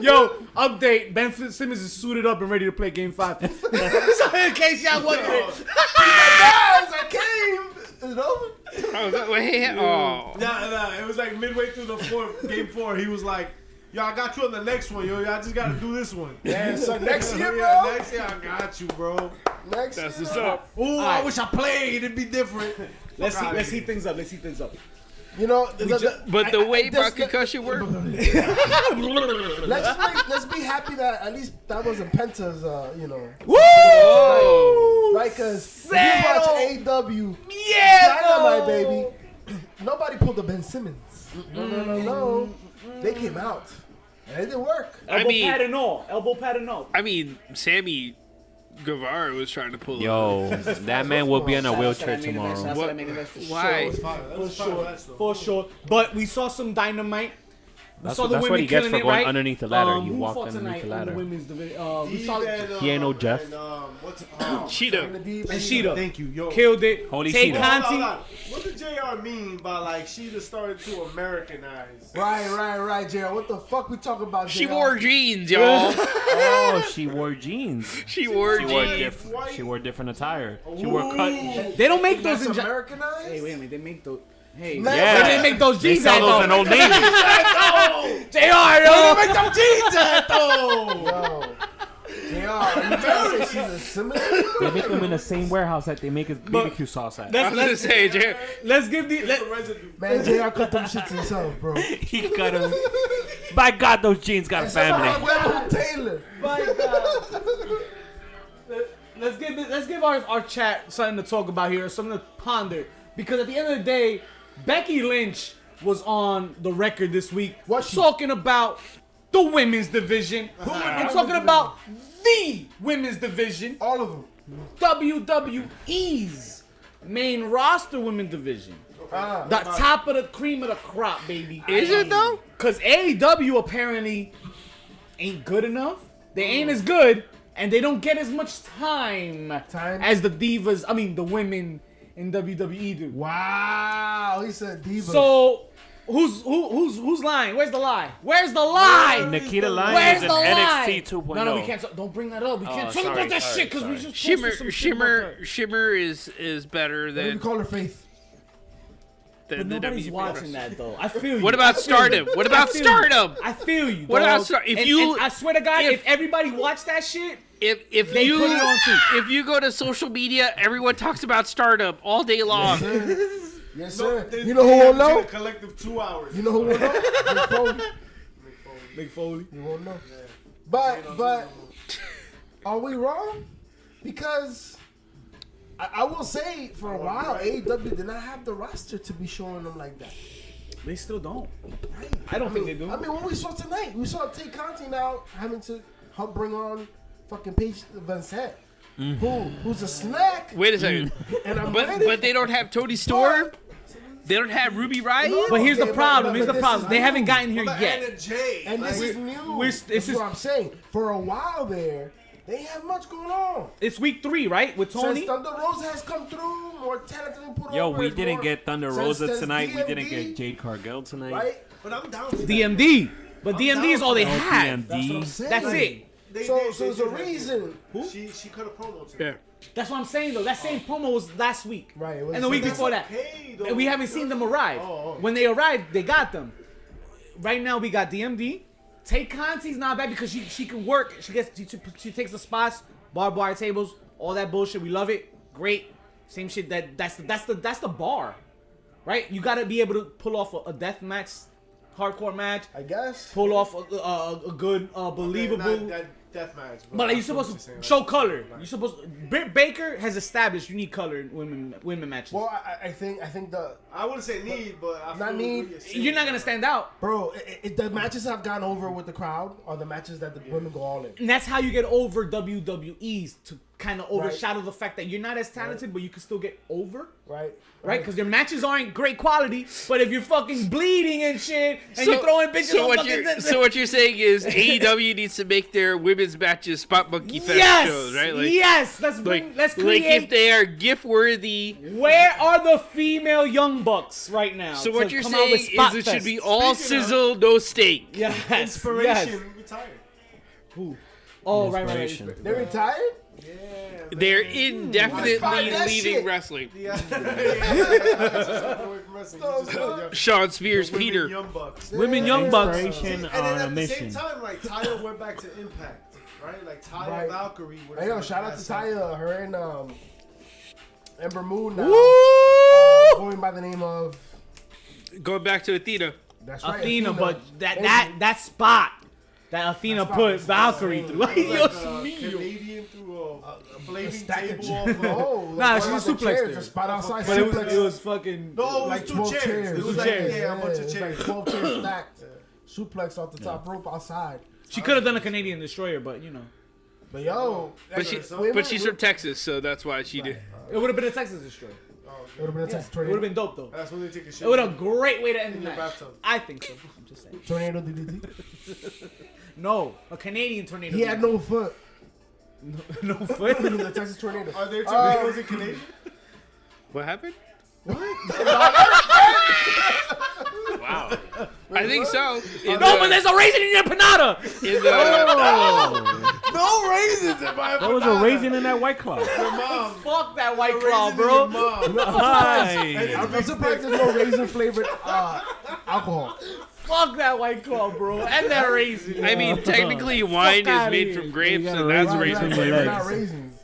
Yo, update. Ben Simmons is suited up and ready to play Game 5. So in case y'all wondering. Guys, I came. Is it over? Oh, is that way? Oh. Nah. It was like midway through the game 4. He was like, "Yo, I got you on the next one, yo. I just gotta do this one." Yeah, so next year, Yeah, bro. next year I got you, bro. Next That's year. what's up. Ooh, I Alright. wish I played. It'd be different. Let's heat things up. You know, But the way my concussion worked. let's be happy that at least that wasn't Penta's, you know. Woo! Right, because if you watch AEW, Yeah, Dynamite, baby, nobody pulled the Ben Simmons. No. They came out. And it didn't work. Elbow pad and all. I mean, Sammy Guevara was trying to pull Yo, that man will be in a wheelchair tomorrow. Why? For sure. But we saw some Dynamite. That's what he gets for going underneath the ladder. You walked underneath the ladder. He ain't no Jeff. Cheetah. And Sheeta. Thank you. Yo. Killed it. Holy Tay Sheeta. Conti. What did JR mean by like Sheeta started to Americanize? Right, JR. What the fuck we talking about, JR? She wore jeans, y'all. Oh, she wore jeans. She wore jeans. She wore different attire. She wore cut. They don't make those That's in Americanized? Hey, wait a minute. They make those. Hey, Man, Yeah. where they make those They jeans sell at, those though? in Old Navy. JR, yo. Make them jeans at though. Yo. JR, are you trying to say she's a similar? They make them in the same warehouse that they make his BBQ sauce at. I was gonna say, Jay, Let's give the. Man, JR cut them shits himself, bro. He cut him. By God, those jeans got a family. Taylor. My God. Let's give our chat something to talk about here, something to ponder. Because at the end of the day, Becky Lynch was on the record this week talking about the women's division and talking about the women's division, All of them. WWE's main roster women's division. The top of the cream of the crop, baby. is it though? Because AEW apparently ain't good enough. They ain't as good, and they don't get as much time as the divas. I mean, the women in WWE do. Wow, he said diva. So, who's lying? Where's the lie? Where's the lie? Nikita Lyons Where's is in the lie? NXT 2.0. No, we can't. Don't bring that up. We can't talk about that shit because we just Shimmer, posted some shit about that. Shimmer is better we than call her Faith. But the nobody's WWE. watching that though. I feel you. What about I feel Stardom? you. What about I feel Stardom? You. I feel you. What dog. about Stardom? If you- I swear to God, if- if everybody watched that shit, If They you put it on too. if you go to social media, everyone talks about Stardom all day long. Yes, sir. You know who won't know? A collective 2 hours. You know who won't know? Mick Foley. Big Foley. You won't know. But are we wrong? Because I will say for a while AEW did not have the roster to be showing them like that. They still don't. Right? I don't think they do. I mean, what we saw tonight, we saw Tay Conti now having to help bring on fucking Paige VanZant, who's a snack. Wait a second. And I'm But ready. they don't have Tony Storm. They don't have Ruby Riott. But here's the Okay, problem. but Here's the this problem. is They haven't new. gotten here Anna yet. Jay. And this is new. this This is- is what I'm saying. For a while there, they ain't have much going on. It's week 3, right? With Tony. Since Thunder Rosa has come through, more talent than put Yo, over. we it's didn't more- get Thunder since- Rosa since tonight. We didn't DMD, get Jade Cargill tonight. Right? But I'm down for DMD. But DMD is all they No have. That's what I'm DMD. saying. That's it. So there's a reason. She cut a promo to Yeah. That's what I'm saying though. That same promo was last week. Right, it was- And the week That's before that. okay, though. And we haven't seen them arrive. When they arrived, they got them. Right now we got DMD. Tay Conti's not bad because she can work. She takes the spots, barbed wire tables, all that bullshit. We love it. Great. Same shit. That's the bar, right? You gotta be able to pull off a death match, hardcore match. I guess. Pull off a good, believable. Not that death match. But like, you're supposed to show color. You're supposed. Britt Baker has established you need color in women matches. Well, I think the I wouldn't say need, but I Not feel need. what you're saying. You're not gonna stand out, bro, the matches have gone over with the crowd are the matches that the women go all in. and that's how you get over WWE's to kind of overshadow the fact that you're not as talented, but you can still get over. Right? Right, because their matches aren't great quality, but if you're fucking bleeding and shit, and you're throwing bitches so on what fucking... you're what you're saying is AEW needs to make their women's matches spot monkey fest yes, shows, right? yes, let's Like create... if they are gift worthy. Where are the female Young Bucks right now? So what to you're come out with saying Spot is it should Fest? be all sizzle, no steak. Yes, Inspiration yes. retired. Oh, right. Inspiration. They're retired? They're indefinitely that leaving shit. wrestling. Yeah. Sean Spears, Peter. Young Bucks. Women Young Bucks. Inspiration And then on a at the mission. same time, like Taya went back to Impact, right? Like Taya Right. Valkyrie. Hey, yo, shout out to Taya. Her and Ember Moon now. Woo! going by the name of. Going back to Athena. That's right, Athena, but that spot that Athena put Valkyrie through. Dios mío. Canadian through a flaming Stack of table. Oh, Nah, like she one was of the suplexed chairs, her. a spot outside. But it suplex. was fucking. No, it was Like 2 12 chairs. chairs. It It was was like, chairs. yeah, a bunch of It was chairs. like 12 chairs stacked. Suplex off the top rope outside. She could have done a Canadian destroyer, but you know, But yo, But she's from Texas, so that's why she did. it would have been a Texas destroyer. it would have been a Texas It would have tornado. been dope though. That's when they take a shit. It would have a great way to end the In the match. bathtub. I think so. I'm just saying. Tornado DDT. No, a Canadian tornado. He had no foot. no foot. The Texas tornado. Are there tornadoes in Canadian? What happened? Wow. I think so. In No, the- but there's a raisin in your panada. in the, No raisins in my There was a raisin in that White Claw. mom. Fuck that White Claw, Raisin in bro. your mom. Hi. I'm surprised there's no raisin flavored alcohol. Fuck that White Claw, bro. And that raisin. I mean, technically, wine is outta made here. from grapes, gotta and that's raise raisin your flavor. Not legs. raisins.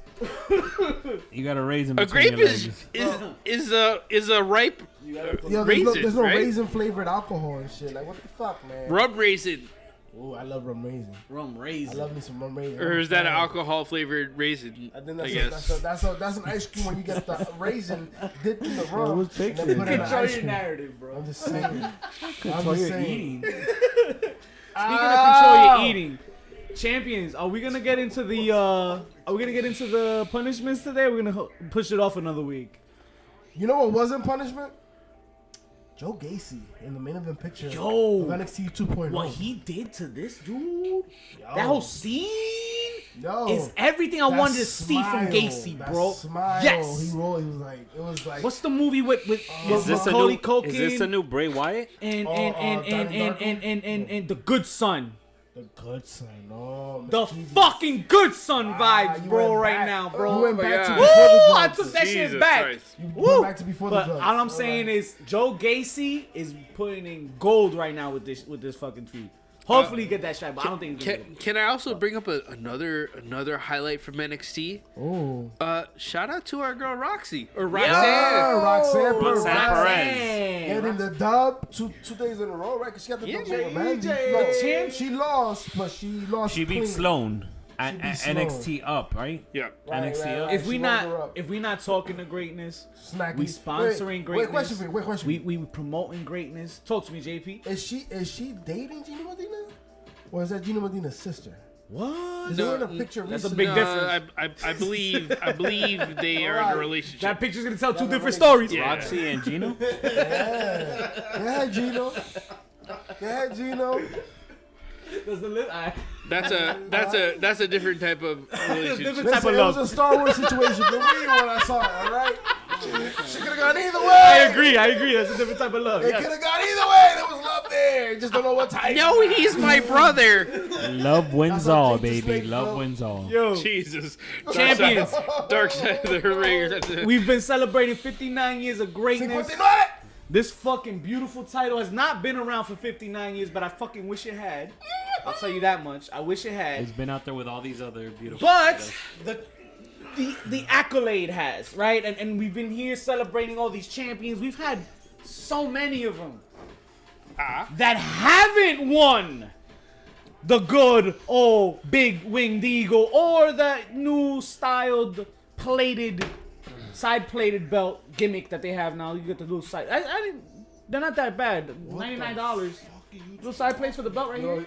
You got a raisin A between grape your is legs. is a ripe Yo, raisin, there's no right? raisin flavored alcohol and shit. Like, what the fuck, man? rum raisin, Ooh, I love rum raisin. Rum I raisin. love me some rum raisin. or is that an alcohol flavored raisin? I think I that's guess. that's an ice cream when you get the raisin dipped in the rum. was and then pictures. put it in the Control ice your cream. narrative, bro. I'm just saying. I'm Control just your saying. eating. Speaking of control your eating, champions, are we gonna get into the punishments today? Or we're gonna push it off another week. You know what wasn't punishment? Joe Gacy in the main event picture Yo. of NXT 2.0. What he did to this dude, that whole scene Yo, is everything I that wanted to see from smile, Gacy, that bro. Smile, Yes. he rolled. He was like, it was like. What's the movie with Is this a Macaulay new? Culkin Is this a new Bray Wyatt? and Donnie the good son? the good son? Oh, The mischievous. fucking good son Ah, vibes, you bro, went right back. now, You bro. went my back to God. before the Woo! I drugs. took that shit Jesus back. Christ. You Woo! went back to before the But drugs. all I'm saying is Joe Gacy is putting in gold right now with this fucking feud. Hopefully he get that shot, but I don't think he's gonna get it. Can I also bring up another highlight from NXT? Oh. Shout out to our girl Roxy or Yeah, Roxanne. Roxanne Perez. Roxanne Perez. Damn. Getting the dub two days in a row, right? Because she got the Yeah, dub over Mandy. JJ. No, The champ. she lost, but she lost. She beat clean. Sloan at beat Sloan. NXT up, right? Yeah. Right, NXT right, up. right. If we She rolled her not up. if we not talking to greatness, Snacky. we sponsoring Wait, greatness. question for you. Wait, question. we promoting greatness. Talk to me, JP. Is she dating Gina Medina? Or is that Gina Medina's sister? What? Is there in a picture That's a recently? big difference. I believe they are in a relationship. That picture's gonna tell two different stories. Yeah. Roxy and Gino. Yeah. Go ahead, Gino. Go ahead, Gino. Does the list? That's a different type of relationship. Different type Listen, of it was a love. Star Wars situation for me when I saw it, alright? She could have gone either I way. agree. That's a different type of love. It Yes. could have gone either way. There was love there. Just don't know what type. No, he's my brother. Love wins what all, Jake just baby. made, Love bro. wins all. Yo, Jesus. champions. Dark side of the ring. We've been celebrating 59 years of greatness. 59. This fucking beautiful title has not been around for 59 years, but I fucking wish it had. I'll tell you that much. I wish it had. It's been out there with all these other beautiful. But the accolade has, right? And we've been here celebrating all these champions. We've had so many of them that haven't won the good old big winged eagle or the new styled plated side plated belt gimmick that they have now. You get the little side. I didn't. They're not that bad. $99. Little side plates for the belt right here.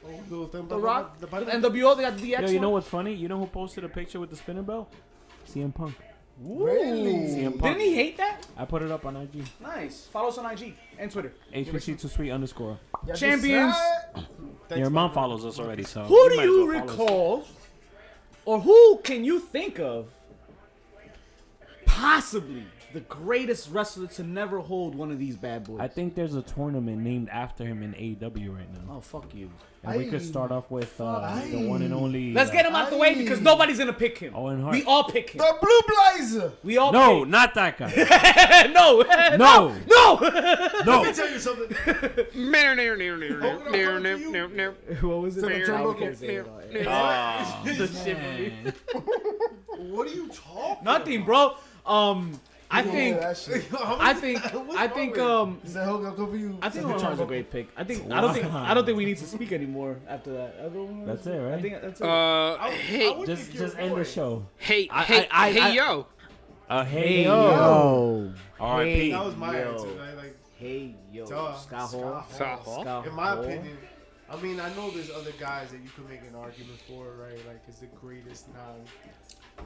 The Rock, the NWO, they got the DX. Yo, you know one. what's funny? You know who posted a picture with the spinner belt? CM Punk. Really? CM Punk. Didn't he hate that? I put it up on IG. Nice. Follow us on IG and Twitter. HBC too sweet _. Y'all Champions. decide? Your mom follows us already, so. Who do might as you well follow us. recall, or who can you think of, possibly the greatest wrestler to never hold one of these bad boys? I think there's a tournament named after him in AEW right now. Oh, fuck you. And we could start off with the one and only. Let's get him out the way because nobody's gonna pick him. Owen Hart. We all pick him. The Blue Blazer. We all No, pick. not that guy. No. No. No. Let me tell you something. What was it? Seven I Turnbuckle. can't say it all. What are you talking Nothing, bro. I think. that shit. I think. I think. Is that Hogan come for you? I think Hogan's a great pick. I think. I don't think we need to speak anymore after that. That's it, right? I think that's it. Hey, Just end the show. hey, I- yo. Hey yo. yo. R.I.P. That was my yo. answer. Right? Like, Hey yo. duh, Scott Hall. Scott Hall. Scott in my Hall. opinion, I mean, I know there's other guys that you could make an argument for, right? Like, is the greatest now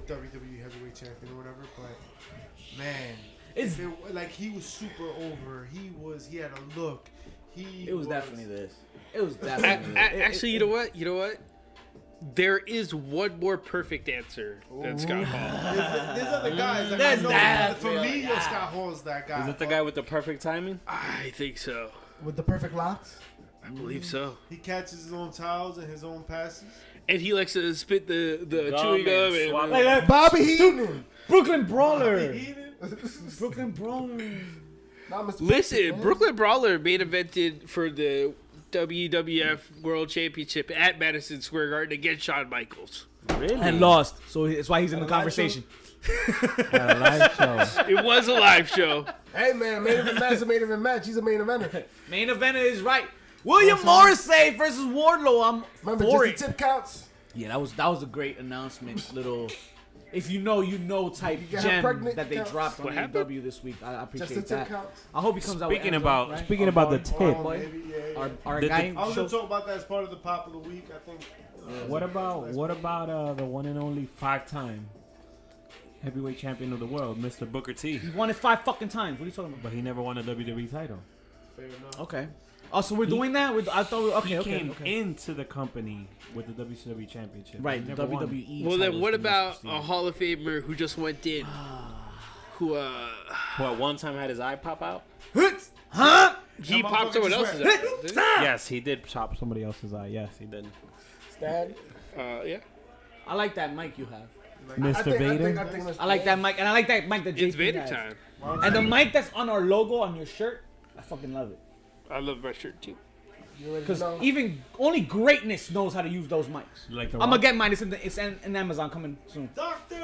WWE heavyweight champion or whatever. But man, It's- like he was super over. He had a look. It was definitely this. It was definitely this. Actually, you know what? You know what? There is one more perfect answer than Scott Hall. There's other guys. That There's I know that. For me, Scott Hall's that guy. Is it the guy with the perfect timing? I think so. With the perfect locks. I believe so. He catches his own towels and his own passes. And he likes to spit the Gum chewing gum and swallow. and Like that. Bobby Heenan. Brooklyn Brawler. Heathen. Brooklyn Brawler. Nah, Mr. Listen, Perfect, man. Brooklyn Brawler main evented for the WWF World Championship at Madison Square Garden against Shawn Michaels. Really? And lost. So that's why he's in the conversation. At a live show. It was a live show. Hey man, main event match is a main event match. He's a main eventer. Main event is right. William Morrissey versus Wardlow. I'm Remember, for just it. the tip counts. Yeah, that was a great announcement. Little, if you know, you know type got gem pregnant that they counts. dropped on What AEW happened? this week. I Just the appreciate tip that. counts. I hope he comes out. Speaking with about- Enzo, right? Speaking about the tip, boy. Maybe, yeah. Our The- guy. I was gonna talk about that as part of the pop of the week. I think. what about the one and only 5-time heavyweight champion of the world, Mr. Booker T? He won it 5 fucking times. What are you talking about? But he never won a WWE title. Fair enough. Okay. Oh, so we're doing that? I thought. He Okay. came into the company with the WCW championship. Right, He the never won. WWE. Well, then titles what for most about a prestigious. Hall of Famer who just went in? Who Who at one time had his eye pop out? Huh? he That popped someone motherfucker else's just eye. didn't Yes, he did chop somebody else's eye. Yes, he did. Stan. he? Yeah. I like that mic you have. Mr. Vader. I think Mr. I like that mic, and I like that mic that JP It's Vader has. time. And the mic that's on our logo on your shirt, I fucking love it. I love my shirt too. You already Because know. even only greatness knows how to use those mics. Like the I'm gonna Rock. get mine. It's in Amazon coming soon. Doctor.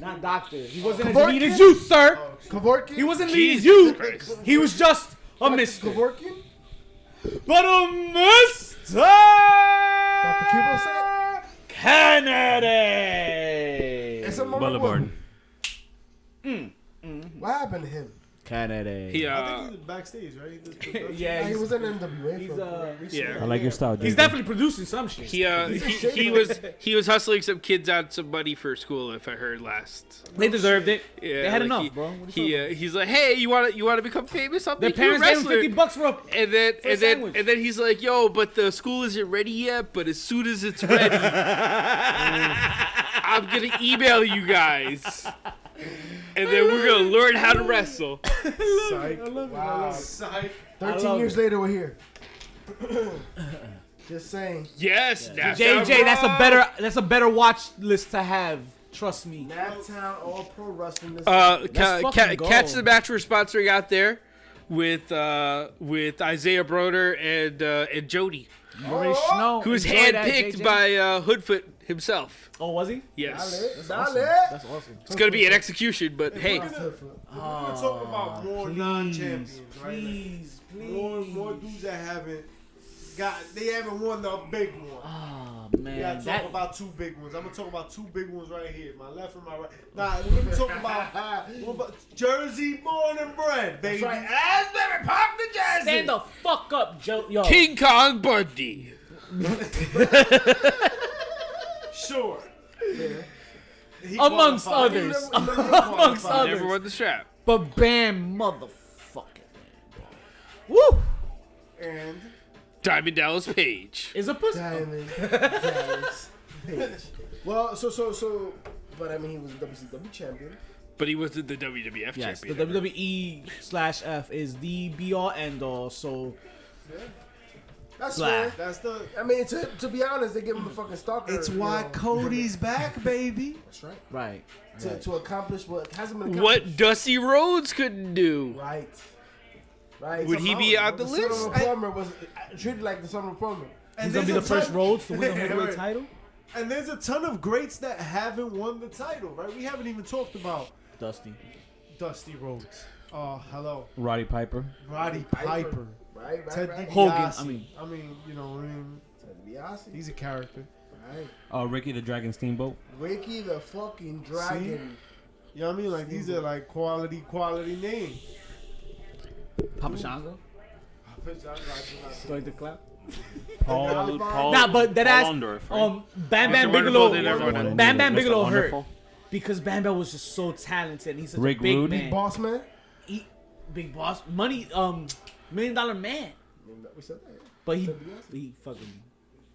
Not doctor. He wasn't as Kevorkian? elite as you, sir. Kevorkian. He wasn't elite as Jesus you. Christ. He was just a mister. Kevorkian. But a mister. Dr. Cubo said. Kennedy. It's a moment Boulevard. What happened to him? Kennedy. He I think he's backstage, right? He does production. Yeah, He was in NWA. he's for Yeah. I like your style, he's JJ. definitely producing some shit. He was hustling some kids out some money for school, if I heard last. They deserved it. Yeah, They had like enough, bro. What are you talking about? He's like, hey, you want to become famous? I'll Their make you a parents gave him wrestler. $50 for a. And then a sandwich. and then he's like, yo, but the school isn't ready yet. But as soon as it's ready, I'm gonna email you guys, and then we're gonna learn how to wrestle. Wow. Psych. 13 years later, we're here. Just saying. Yes, that's JJ, that's a better watch list to have. Trust me. Naptown All Pro Wrestling. Let's fucking go. Catch the Match we're sponsoring out there with Isaiah Broder and Jody, You already know. who was Enjoy that, handpicked JJ. by Hoodfoot himself. Oh, was he? Yes, Dale. That's awesome. it's gonna be an execution, but hey, We're gonna talk about more non-champions, right? Like, Please, more dudes that haven't won the big one. Oh We man, gotta talk about 2 big ones. I'm gonna talk about 2 big ones right here, my left and my right. Nah, we're gonna talk about Jersey born and bred, baby. That's right. Asbury Park, New Jersey. stand the fuck up, Joe. Yo, King Kong Bundy. Sure. He amongst qualified. others, He amongst qualified. Never others. won the strap. But Bam, motherfucking Woo! And Diamond Dallas Page. Is a pussy. Diamond Dallas Page. Well, but I mean, he was a WCW champion. But he wasn't the WWF Yes, the champion. WWE/F is the be all end all. So That's Blah. fair. that's the. I mean, to be honest, they give him the fucking stalker. It's you why know. Cody's back, baby. That's right. right. To accomplish what hasn't been What accomplished. Dusty Rhodes couldn't do. Right. Right. Would he be on the Son of list? a plumber was treated like the son of a plumber. He's gonna be the first Rhodes to win the heavyweight Right. title. And there's a ton of greats that haven't won the title, right? We haven't even talked about Dusty. Dusty Rhodes. Hello. Roddy Piper. Roddy Piper. Right. Ted Right. DiBiase. Hogan, I mean, you know what I mean? Ted DiBiase. He's a character. Right. Ricky the Dragon Steamboat. Ricky the fucking Dragon. You know what I mean? Like, these are like quality names. Papa Shango. Going to clap. Paul. Nah, but that ass. Orndorff, right? Bam Bam Mr. Wonderful did Bigelow. everyone. Bam Bam Mr. Bigelow hurt Wonderful. because Bam Bam was just so talented and he's such Rick a big Rude. man. Boss man. Big boss, money, $1 million man. We said that. But he fucking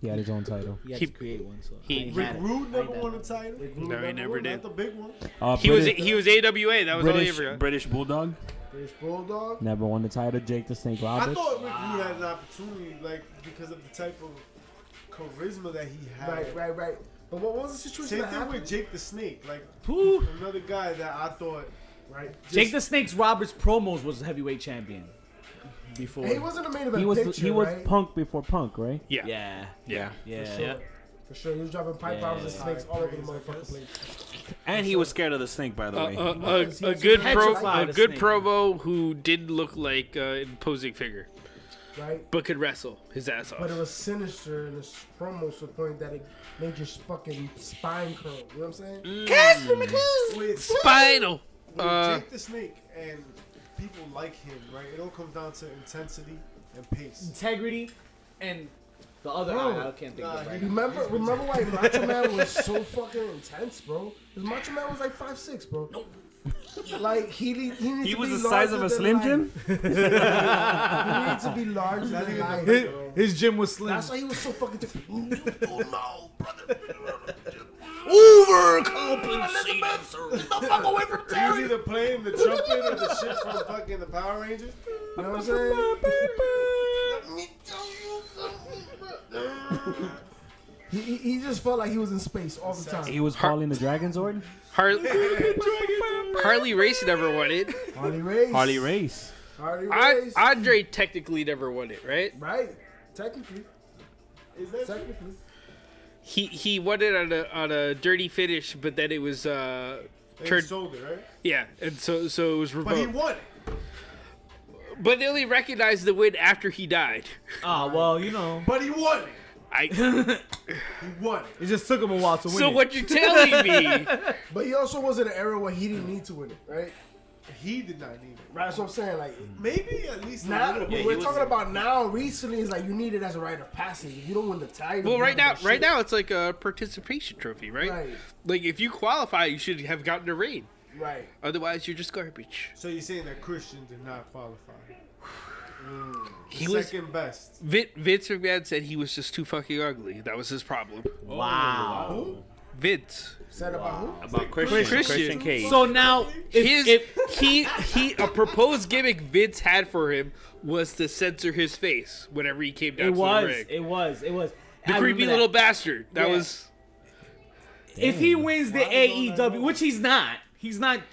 He had his own title. he had He- to create one. So he- I ain't Rick had it. Rude I ain't never had won it. a title. No, he never won, did. Not the big one. He was AWA. That was all he British, ever got. British Bulldog. British Bulldog. Never won the title. Jake the Snake I Roberts. thought Rick Rude had an opportunity, like, because of the type of charisma that he had. Right. But what was the situation Same that thing happened? with Jake the Snake. Like, Who? another guy that I thought, right? Jake the Snake's Roberts promos was heavyweight champion before. He wasn't a main event He was picture, right? Punk before Punk, right? Yeah. Yeah. For sure. He was dropping pipe bombs and snakes all over the motherfucking place. And he was scared of the snake, by the way. A good petrified of snake. promo who didn't look like an imposing figure, Right? but could wrestle his ass But off. it was sinister in this promo to the point that it made your fucking spine curl. You know what I'm saying? With, Spinal. with Jake the Snake and people like him, right? It all comes down to intensity and pace. Integrity and the other Bro, eye I can't think of right now. Remember why Macho Man was so fucking intense, bro? Because Macho Man was like 5'6", bro. Like he needed He to was be the size of a larger Slim than Jim? life. He needed to be larger than life, bro. His gym was slim. That's why he was so fucking different. Oh no, brother. Overcompensating, sir. Fuck away from He was Terry. either playing the trumpet or the shit from fucking the Power Rangers. You know what I'm saying? He just felt like he was in space all the time. He was calling the Dragon Zord? Harley Race never won it. Harley Race. Harley Race. Harley Race. Andre technically never won it, right? Right. Technically. Is that Technically. He won it on a dirty finish, but then it was He turned. sold it, right? Yeah, and so it was But he revoked. won it. But they only recognized the win after he died. Well, you know. But he won it. I. He won it. It just took him a while to win So it. what you're telling me? But he also was in an era where he didn't need to win it, right? He did not need it. Right, that's what I'm saying. Like Maybe at least a now, little bit. we're talking about now. Recently, it's like you need it as a rite of passage. If you don't win the title, Well, you right don't now, get right shit. now, it's like a participation trophy, right? Right. Like if you qualify, you should have gotten a reign. Right. Otherwise, you're just garbage. So you're saying that Christian did not qualify? He was Second best. Vince McMahon said he was just too fucking ugly. That was his problem. Wow. Vince. Said about who? About Christian. Cage. So now, A proposed gimmick Vince had for him was to censor his face whenever he came down it to the was, ring. it was. The I creepy remember little that. bastard. That Yeah. was. If he wins the AEW, which he's not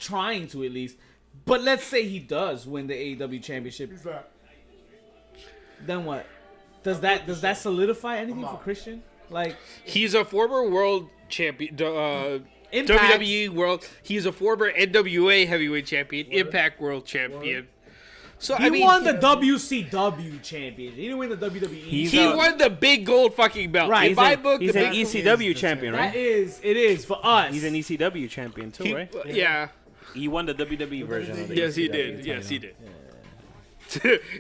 trying to at least. But let's say he does win the AEW championship. He's like, Then what? Does that solidify anything for Christian? Like He's a former world champion. Impact. WWE World. He's a former NWA Heavyweight Champion, Impact World Champion. So he I mean, won the WCW championship. He didn't win the WWE. he won the big gold fucking belt. Right. In my book, He's the an big- ECW champion, right? it is for us. He's an ECW champion too, he- right? yeah. He won the WWE version of the Yes, he ECW did. title. Yes, he did.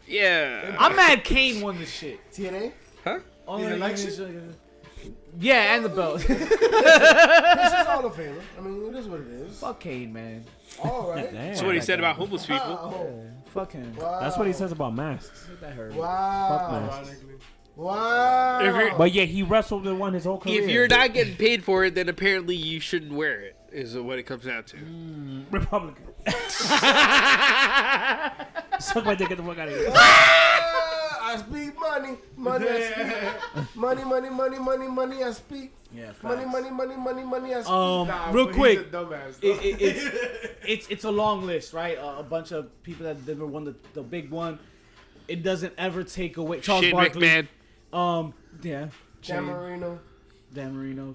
Yeah. I'm mad Kane won this shit. TNA. Only The election? Yeah, and the belt. This is all a favor. I mean, it is what it is. Fuck Kane, man. All right. Damn. That's what he said about homeless people. Oh, Fuck him. wow. That's what he says about masks. That hurt. Fuck Wow. masks. ironically. Wow. If you're- But yeah, he wrestled and won his whole career. If you're not getting paid for it, then apparently you shouldn't wear it. Is what it comes down to. Republican. Suck my dick, get the fuck out of here. I speak money. Money, I speak. Money, money, money, money, money, I speak. Yeah, Money, money, money, money, money, I speak. Nah, real but quick, he's a dumbass, though. it's a long list, right? A bunch of people that never won the big one. It doesn't ever take away Charles Shane Barkley. McMahon. Yeah, Dan Marino. Dan Marino.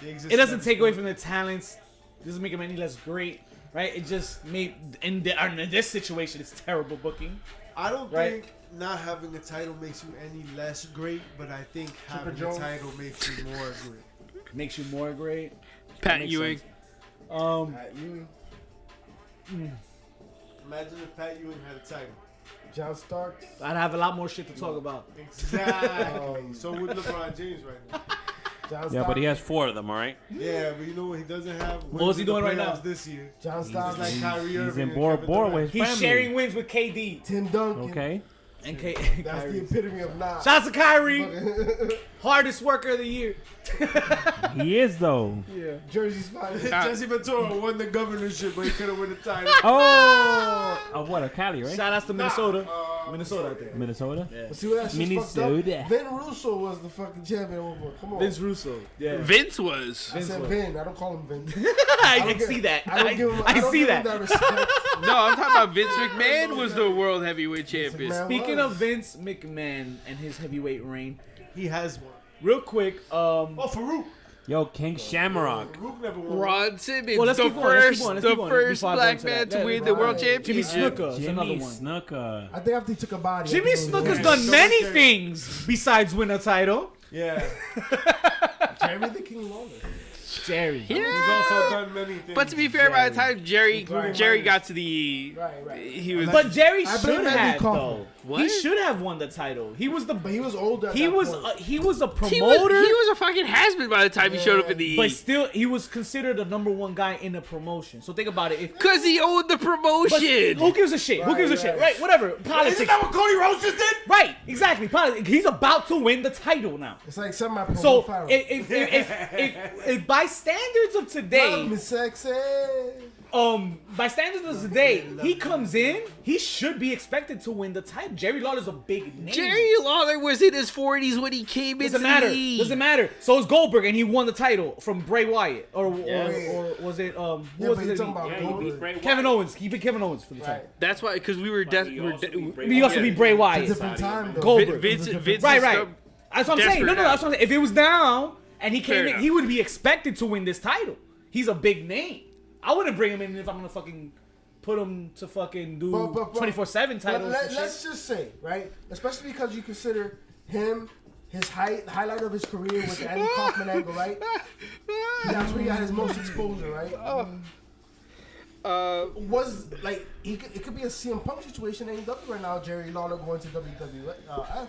It doesn't take away from their talents. Doesn't make them any less great, right? It just made in this situation, it's terrible booking. I don't Right. think not having a title makes you any less great, but I think having a Jones. title makes you more great. Makes you more great. Pat makes Ewing. sense. Imagine if Pat Ewing had a title. John Starks. I'd have a lot more shit to talk about. Exactly. So would LeBron James right now. John Yeah, but he Starks. has 4 of them, all right? Yeah, but you know what he doesn't have? What is he Wins in the doing right now? playoffs this year? John Starks. Like Kyrie He's Irving in and Bora Kevin Bora Durant. with his He's family. sharing wins with KD Tim Duncan. Okay. and That's Kyrie. the epitome of not. Shouts to Kyrie, hardest worker of the year. He is though. Yeah. Jersey's finest. Jesse Ventura won the governorship, but he couldn't win the title. Oh, of what? Of Cali, right? Shout outs to Minnesota. Minnesota, I think. Minnesota. But see what that shit's fucked up? Minnesota. Vin Russo was the fucking champion at one point. Come on. Vince Russo. Yeah. Vince was. I said was. Vin. I don't call him Vin. I don't can give- see that. I don't give him. I don't see give him that. respect. No, I'm talking about Vince McMahon was the world heavyweight champion. McMahon Speaking was. of Vince McMahon and his heavyweight reign, He has one. real quick, Oh, Farouk. Yo, King Shamrock. Farouk never won. Ron Simmons, Well, let's the keep going, let's keep first, going, let's the keep going first before I go black into man that. to Yeah, win the world right. Jimmy championship. Snuka is another Jimmy one. Snuka. I think after he took a body. Jimmy I think it was Snuka's Jerry. done many Jerry. things besides win a title. Yeah. Jerry the King Lawler. Jerry. He's also done many things. But to be fair, by the time Jerry Right. got to the, Right. he was. But Jerry I blame should Andy have Kaufman. though. What? He should have won the title. He was the. But he was older. At He that was. point. He was a he promoter. was a fucking has-been by the time he showed up in the. but still, he was considered the number one guy in the promotion. So think about it. If Because he owned the but promotion. who gives a shit? Who Right, gives a shit? right. Right? Whatever. Politics. Isn't that what Cody Rhodes just did? Right? Exactly. Politics. He's about to win the title now. It's like semi-pro. So Farrell. if by standards of Love today, me sexy. by standards of today, he comes in, he should be expected to win the title. Jerry Lawler's a big name. Jerry Lawler was in his 40s when he came into Doesn't matter. the league. Doesn't matter. So is Goldberg, and he won the title from Bray Wyatt, or was it who Yeah, was but it? you're talking about Yeah, he beat Goldberg. Bray Kevin Wyatt. Owens. He beat Kevin Owens for the title. Right. That's why, because we were. But he also beat Bray He also Wyatt. beat Bray It's a Wyatt. different time though. Goldberg. Vince Right, is right. the- That's what I'm saying. No, Desperate that's what I'm saying. If it was down and he Fair came in, enough. he would be expected to win this title. He's a big name. I wouldn't bring him in if I'm gonna fucking put him to fucking do But- 24/7 But titles. and let's shit. just say, right? Especially because you consider him, his highlight of his career with the Andy Kaufman angle, right? That's where he got his most exposure, right? Was like it could be a CM Punk situation in AEW right now. Jerry Lawler going to WWF.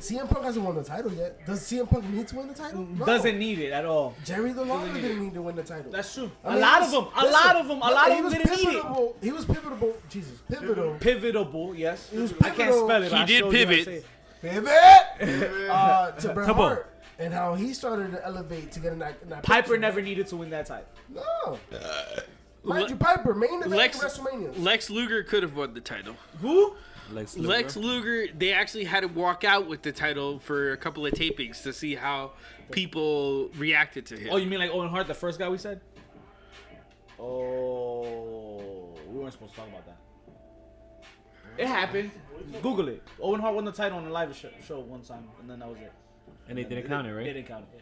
CM Punk hasn't won the title yet. Does CM Punk need to win the title? No. Doesn't need it at all. Jerry the Lawler didn't need to win the title. That's true. I mean, a lot of listen, them. A lot of them he was didn't need it. pivotable. He was pivotal. Jesus, pivotal. Pivotable, yes. He was I can't pivotal. spell it. He but I did showed you how to pivot. say it. Pivot to Bret Come on. Hart and how he started to elevate to get in that Piper picture. never needed to win that title. No. Mind you, Piper, main event Lex- of WrestleMania. Lex Luger could have won the title. Who? Lex Luger. Lex Luger, they actually had to walk out with the title for a couple of tapings to see how people reacted to him. Oh, you mean like Owen Hart, the first guy we said? Oh, we weren't supposed to talk about that. It happened. Google it. Owen Hart won the title on a live show one time, and then that was it. And they didn't count it, They right? didn't count it.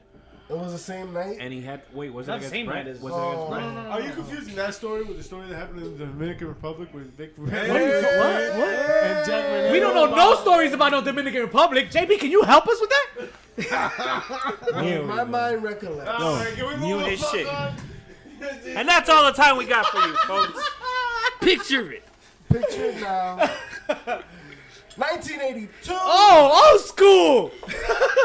It was the same night. And he had was it Not the against same Brett? night as- Was it against Brett? Are you confusing that story with the story that happened in the Dominican Republic with Vic What? and Jack Renee? We don't know no stories about no Dominican Republic. JB, can you help us with that? My mind recollects. Alright, can we move you the and fuck shit. on? And that's all the time we got for you, folks. Picture it. Picture it now. 1982. Oh, old school.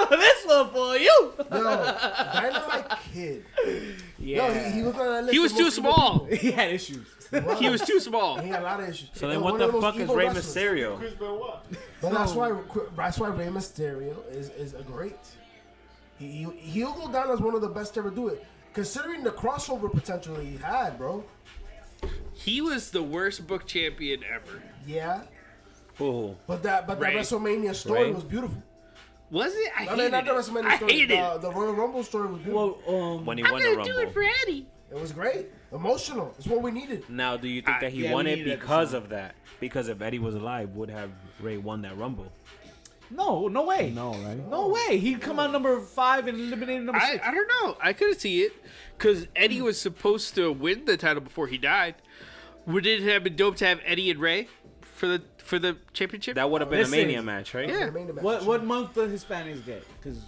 This one for you. Yo, Dynamite Kid. Yo, he was on that list He was of too most small. He had issues. evil- He was too small. He had a lot of issues. So then And what one the of most fuck is evil Rey wrestlers. Mysterio? Chris Benoit. But that's why Rey Mysterio is a great. He'll go down as one of the best to ever do it, considering the crossover potential he had, bro. He was the worst book champion ever. Yeah, Ooh. but that Right. WrestleMania story Right. was beautiful. Was it? I I hated mean, not the it. WrestleMania I story. hated it. The Royal Rumble story was beautiful. Well, When he I'm won the gonna do Rumble. it for Eddie. It was great, emotional. It's what we needed. Now, do you think that he yeah, won we it needed that because of that? Because if Eddie was alive, would have Ray won that Rumble? No way. No, right? No way. He'd come out number 5 and eliminate number 6. I don't know. I couldn't see it because Eddie was supposed to win the title before he died. Would it have been dope to have Eddie and Ray for the championship? That would have been Listen. a Mania match, right? Yeah. What month the Hispanics get? Because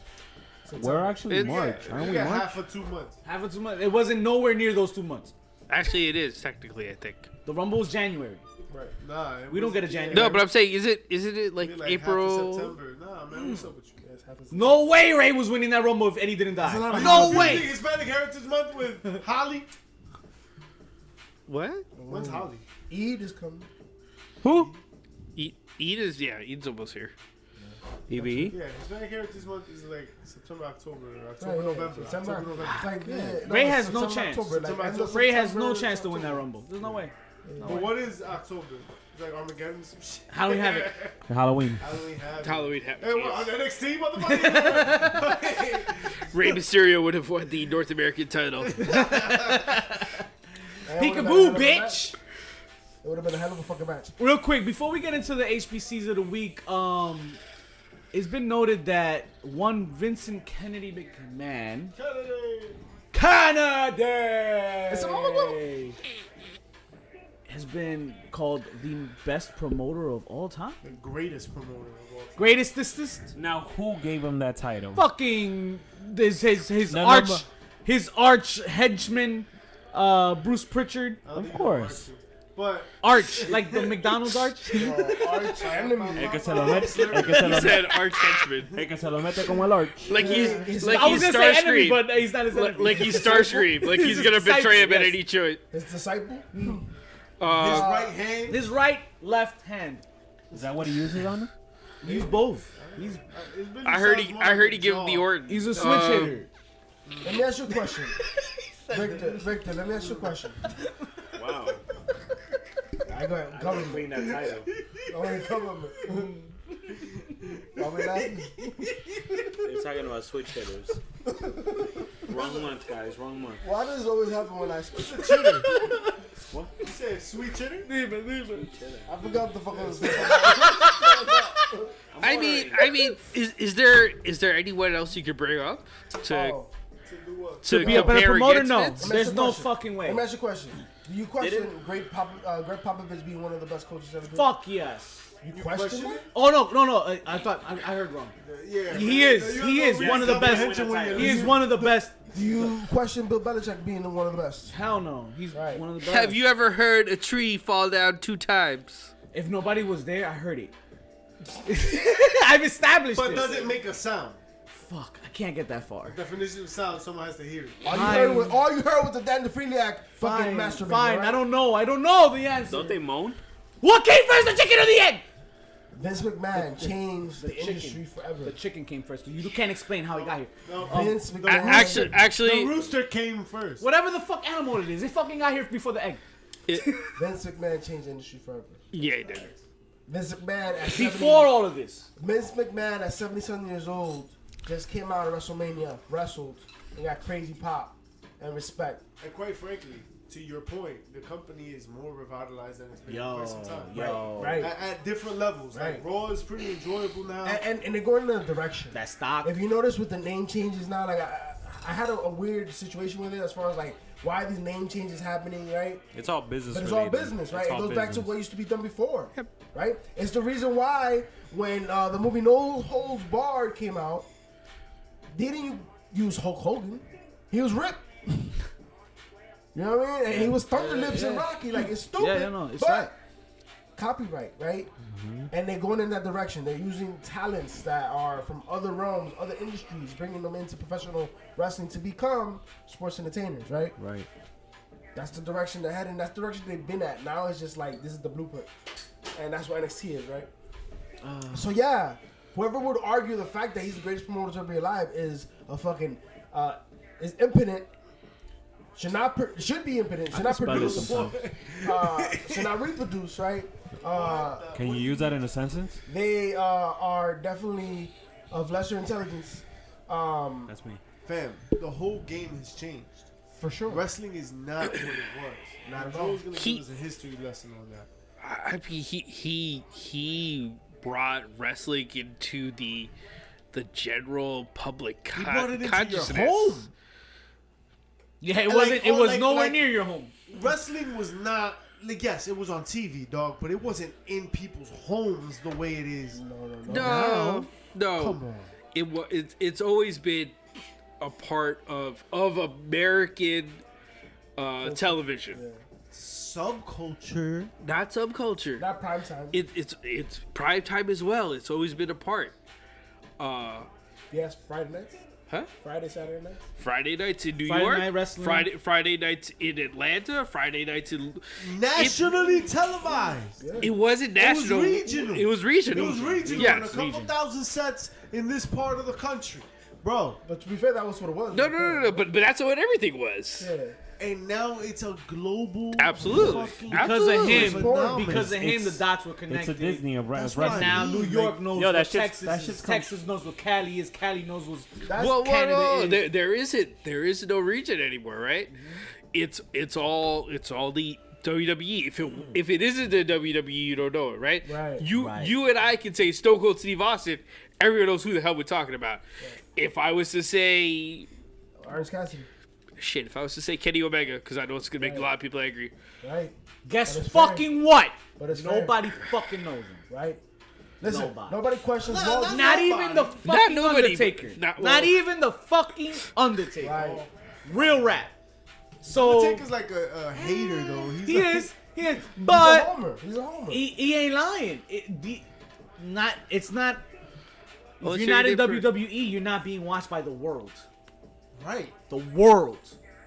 We're actually It's- March. Aren't We we got March? half of 2 months. half of 2 months. It wasn't nowhere near those 2 months. Actually, it is technically. I think. The Rumble was January. Right. Nah. We don't get a January. No, but I'm saying, isn't it like Like half of April? September. Nah, man. What's up with you? Yes, half of September. No way Ray was winning that Rumble if Eddie didn't die. lot of No Big way. Hispanic Heritage Month with Holly. What? When's Holly? Eid is coming. Who? Eid's almost here. EVE? Yeah, Hispanic Heritage Month is like September, October, Right, October, yeah, November. September. October, November. It's like, yeah, Ray has no September, chance. October, like, September, end of Ray has no September, chance to win that October. Rumble. There's no way. But what is October? It's like Armageddon, some shit. Halloween Havoc. Halloween. Halloween Havoc. Halloween happened. Hey, what, on NXT, motherfucker? Ray Mysterio would have won the North American title. That would've been a Peekaboo, hell of a match. bitch. It would have been a hell of a fucking match. Real quick, before we get into the HBCs of the week, it's been noted that one Vincent Kennedy McMahon, Kennedy, has been called the best promoter of all time. The greatest promoter of all time. Greatestest? Now, who gave him that title? Fucking his No, arch but- his arch henchman, Bruce Pritchard. I don't Of think course. But Arch, like the McDonald's arch. Arch enemy. El que se lo mete, el que se He lo said mete, arch henchman. el que se lo mete como el arch. Like he's I was gonna say enemy, Starscream. but he's not his enemy. Like he's Starscream. Like he's gonna disciple, betray him at yes. any choice. His disciple. his right hand. His right, left hand. Is that what he uses on him? He's both. He's it's been I heard besides he gave him the jaw. order. he's a switch hitter. Let me ask you a question. Victor, let me ask you a question. Wow. I go ahead. Cover me. Clean that title. Go ahead, cover me. Are we laughing? They're talking about switch hitters. Wrong month, guys. Wrong month. Why does it always happen when I speak? You said sweet chitty? I forgot the fuck I was saying. I mean, is there anyone else you could bring up to Oh, to Be a better compare promoter? against No, Vince? there's no question. fucking way. let me ask you a question. Do you question Greg Popovich being one of the best coaches ever? Been? Fuck yes. You question it? Oh no. I thought I heard wrong. Yeah. He is. He is one of the best. He is one of the best. Do you question Bill Belichick being one of the best? Hell no. He's Right. one of the best. Have you ever heard a tree fall down 2 times? If nobody was there, I heard it. I've established But this. does it make a sound? Fuck, I can't get that far. Definition of sound, someone has to hear it. All you heard was the Dan DeFreniak fucking Fine, masturbating. fine. Right? I don't know the answer. Don't they moan? What came first, the chicken or the egg? Vince McMahon changed the chicken. industry forever. The chicken came first. You can't explain how he got here. No, Vince McMahon. Actually, the rooster came first. Whatever the fuck animal it is, it fucking got here before the egg. Vince McMahon changed the industry forever. yeah, he did. Vince McMahon at Before all of this. Vince McMahon at 77 years old just came out of WrestleMania, wrestled, and got crazy pop and respect. And quite frankly, to your point, the company is more revitalized than it's been in Yo, quite some time. yo. Right. At different levels. Right. Like Raw is pretty enjoyable now. And they're going in a direction. That stock. If you notice with the name changes now, like I had a weird situation with it as far as like why are these name changes happening, right? It's all business. But it's all related. business, right? It's It all goes back to business. what used to be done before, right? It's the reason why when the movie No Holds Barred came out, they didn't use Hulk Hogan. He was ripped. You know what I mean? And he was Thunder Lips and Rocky. Like, it's stupid. Yeah, no, it's but right. Copyright, right? And they're going in that direction. They're using talents that are from other realms, other industries, bringing them into professional wrestling to become sports entertainers, right? Right. That's the direction they're heading. That's the direction they've been at. Now it's just like, this is the blueprint. And that's what NXT is, right? So yeah, whoever would argue the fact that he's the greatest promoter to ever be alive is a fucking, is impotent. Should be impotent. Should not spell it produce. sometime. Should not reproduce, right? Can you use that in a sentence? They are definitely of lesser intelligence. That's me. Fam, the whole game has changed. For sure. Wrestling is not what it was. Not at all. Joe's gonna give us a history lesson on that. I mean, he brought wrestling into the general public brought it into your consciousness. home. Yeah, it Like, wasn't. It or was like- nowhere like- near your home. Wrestling was not like, yes, it was on TV, dog, but it wasn't in people's homes the way it is. No. Come on. It's always been a part of American television, Subculture. not subculture. Not prime time. It's prime time as well. It's always been a part. Yes, Friday nights. Huh? Friday, Saturday nights. Friday nights in New Friday York. night wrestling. Friday nights in Atlanta. Friday nights in. Nationally televised. It wasn't national. regional. It was regional. It was regional. Yes, and a couple thousand sets in this part of the country. Bro. But to be fair, that was what it was. No. But that's what everything was. Yeah. And now it's a global. Absolutely. fucking- Because of him, phenomenon. because of him, the dots were It's connected. a Disney of That's wrestling. why- Now New York knows Yo, that what shit's- Texas that is. shit's Texas knows what Cali is. Cali knows what Well, Canada is. there is no region anymore, right? It's all the WWE. If it isn't the WWE, you don't know it, right? Right. You and I can say Stone Cold Steve Austin. Everyone knows who the hell we're talking about. If I was to say Orange Cassidy. shit, if I was to say Kenny Omega, because I know it's gonna make a lot of people angry. Right. Guess But it's fucking what? But it's Nobody fucking knows him. Right. Listen, Nobody. nobody questions Walt. Not even the fucking nobody. Undertaker. Not- Not well- even the fucking Undertaker. Right. Real rap. So Taker's like a hater, though. He's he like, is. He is. He's a But homer. He's a homer. he ain't lying. It's not. Well, If it's you're not in different. WWE, you're not being watched by the world. Right. The world.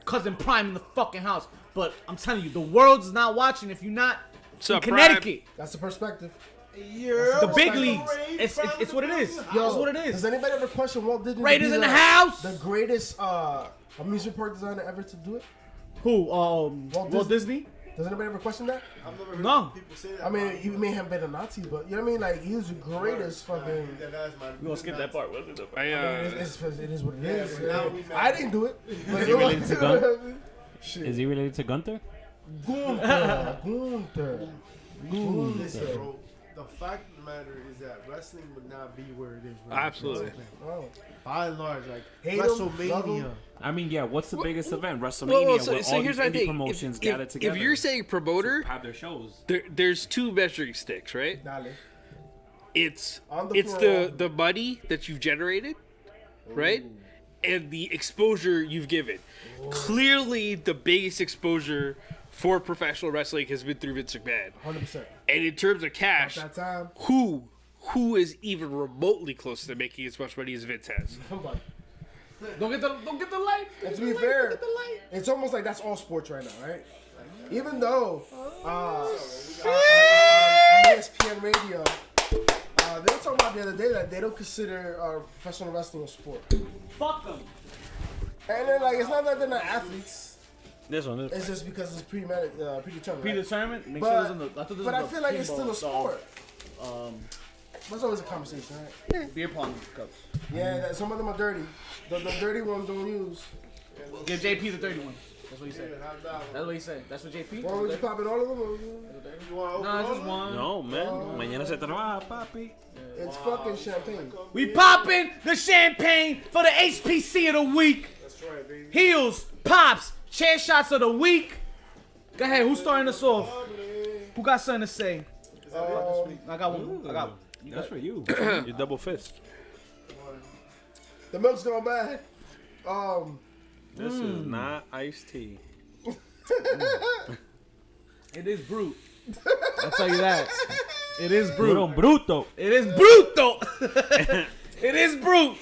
Cousin Prime in the fucking house. But I'm telling you, the world's not watching if you're not So, in Prime- Connecticut. That's the perspective. The big leagues. It's what it is. It's what it Does is. anybody ever question Walt Disney? to Raiders be in the house. The greatest amusement park designer ever to do it? Who? Walt Disney? Does anybody ever question that? I've never heard No. people say that. I mean, he may have been a Nazi, but you know what I mean? Like, he was the greatest fucking. We gonna skip that part. We'll do that part. It is what it is. now we I didn't do it. But he related to Gun? Shit. Is he related to Gunther? Gunther. Listen, bro. The fact of the matter is that wrestling would not be where it is right now. Absolutely. Oh. By and large, like Hate 'em, love WrestleMania. 'em. I what's the biggest event? WrestleMania, Well, where all here's these my indie thing. promotions gather If together. you're saying promoter, have their shows. there's two measuring sticks, right? Dale. It's On the it's floor. the money that you've generated, right? And the exposure you've given. Clearly, the biggest exposure for professional wrestling has been through Vince McMahon. 100%. And in terms of cash, That time. who is even remotely close to making as much money as Vince has? Nobody. Don't get the light. And to be fair, it's almost like that's all sports right now, right? Even though on ESPN Radio, they were talking about the other day that they don't consider professional wrestling a sport. Fuck them. And then, like, it's not that they're not athletes. This one. It's just because it's predetermined. Right? Predetermined. Make sure it was in the. But I feel like it's still a sport. Um, That's always a conversation, right? beer pong cups. Yeah, some of them are dirty. The dirty ones don't use. Give JP the 30 one. That's what he said. That's what he said. That's what JP. Why would you pop in all of them? Nah, just one. No, man. Mañana se trabaja, papi. It's fucking champagne. We popping the champagne for the HPC of the week. That's right, baby. Heels, pops, chair shots of the week. Go ahead. Who's starting us off? Who got something to say? I got one. I got one. That's for you. Your double fist. The milk's gone bad. This is not iced tea. It is brute. I'll tell you that. It is Puro brute. bruto. It is bruto. It is brute.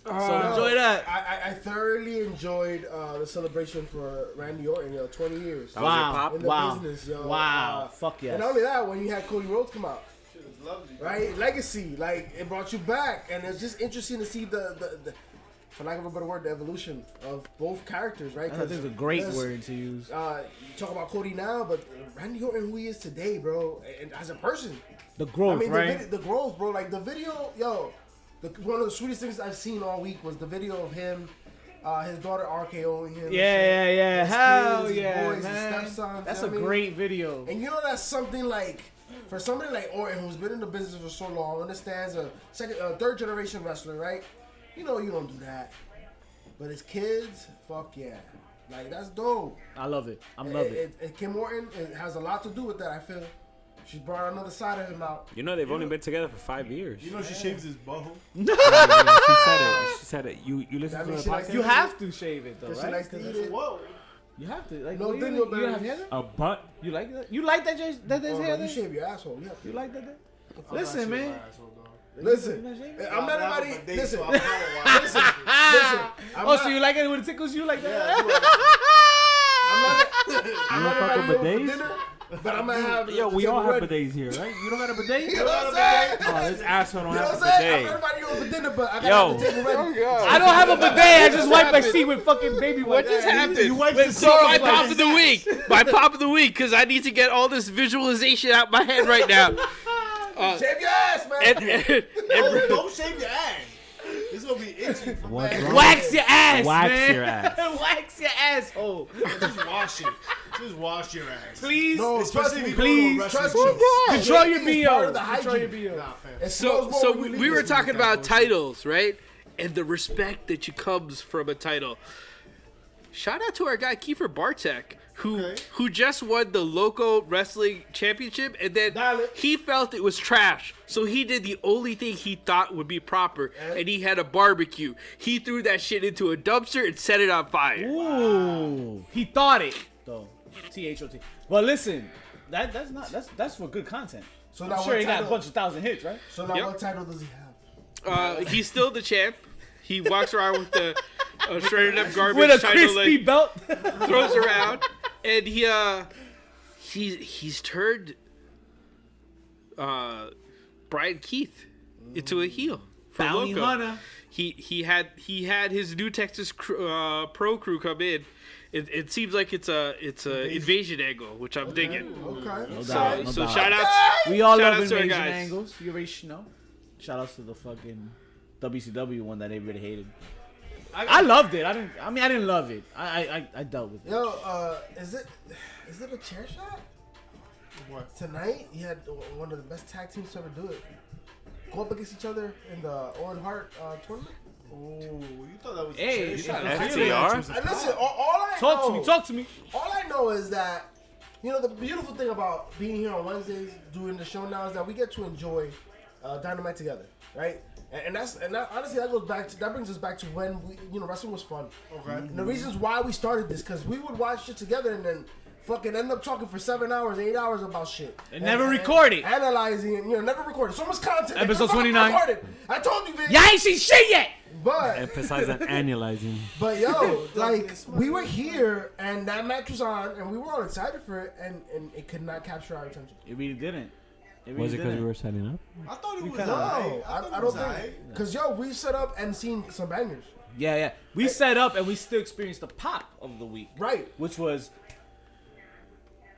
So enjoy that. I thoroughly enjoyed the celebration for Randy Orton, 20 years. That was your pop? In the Wow. business, yo. Wow. Fuck yes. And not only that, when you had Cody Rhodes come out, Shit was lovely. right? Legacy, like, it brought you back. And it's just interesting to see the for lack of a better word, the evolution of both characters, right? I think it's a great there's, word to use. You talk about Cody now, but Randy Orton, who he is today, bro, and as a person. The growth, right? The growth, bro. Like, the video, yo, one of the sweetest things I've seen all week was the video of him, his daughter RKOing him. Yeah. His Hell kids, his yeah, boys, his man. stepsons, That's you a know what I mean? great video. And you know that's something like, for somebody like Orton who's been in the business for so long, understands a third generation wrestler, right? You know you don't do that. But his kids, fuck yeah. Like, that's dope. I love it. I'm loving it. Kim Orton, it has a lot to do with that, I feel. She brought another side of him out. You know they've only been together for 5 years. You know she shaves his butthole. She said it. She said it. You listen That to means the she likes podcast. You have to shave it though, Because right? she likes to eat it. Whoa. You have to. Like, No, what do then you you'll don't have be- hair there? A butt. You like that? You like that? That there's Oh, hair no, you there? shave your asshole. Yeah. You like that? There? I'm not Listen, shaving man. my asshole, dog. Listen, You not shaving? I'm not I have a anybody. bidet, Listen, so I'm kinda listen. I'm Oh, not- so you like it when it tickles you like that? I'm not fuck with anybody over bidets? for dinner, but I'm gonna have. Yo, we all have bidets here, right? You don't got a bidet? You know what I'm saying? Oh, this asshole don't You know have what a I'm saying? I'm bidet. not anybody over for dinner, but I Yo. gotta have the table ready. I don't have a bidet. I just wipe my seat with fucking baby What wipes. just happened? You wipe Wait, the so So seat my with pop his of the ass. week. My pop of the week, because I need to get all this visualization out my head right now. Shave your ass, man. Don't shave your ass. This will be itchy from What's back. wrong? Wax your ass, Wax man. your ass. Wax your asshole. Just wash it. Just wash your ass. Please. No, Especially if you please, go to a trust wrestling me. show. Control your It's part BO. of the Control your hygiene. BO. Nah, fam. It So, smells more so when we leave were this talking with that about bullshit. titles, right? And the respect that comes from a title. Shout out to our guy Kiefer Bartek, who just won the local wrestling championship, and then Dial it. he felt it was trash, so he did the only thing he thought would be proper, and he had a barbecue. He threw that shit into a dumpster and set it on fire. Ooh, he thought it though. THOT. Well, listen, that's for good content. So I'm now sure what he got a title- bunch of thousand hits, right? So now Yep. what title does he have? He's still the champ. He walks around with the shredded up garbage With a title, crispy like, belt. throws around, and he's turned Brian Keith into a heel for Bounty Loco. hunter. He had his New Texas Pro crew come in. It seems like it's a invasion angle, which I'm digging. Okay. No So, doubt, no so doubt. shout outs. We all Shout love outs to our invasion guys. angles. You already know. Shout outs to the fucking WCW one that everybody hated. I loved it. I didn't love it. I dealt with it. Yo, is it a chair shot? What? Tonight, he had one of the best tag teams to ever do it. Go up against each other in the Owen Hart tournament. Oh, you thought that was Hey, a you chair thought shot. FTR? And listen, all I know, Talk to me. All I know is that, you know, the beautiful thing about being here on Wednesdays doing the show now is that we get to enjoy Dynamite together, right? And that honestly that brings us back to when wrestling was fun. Okay. And the reasons why we started this, because we would watch shit together and then fucking end up talking for 7 hours, 8 hours about shit. And never record it. Analyzing it, never recorded. So much content. Episode Fucking 29. recorded. I told you, Vince. Y'all ain't seen shit yet. But Emphasize on annualizing. yo, like we were here and that match was on and we were all excited for it and it could not capture our attention. It really didn't. Was it because we were setting up? I thought it was kinda- alright. I don't think. Because yo, we set up and seen some bangers. Yeah. We set up and we still experienced the pop of the week. Right. Which was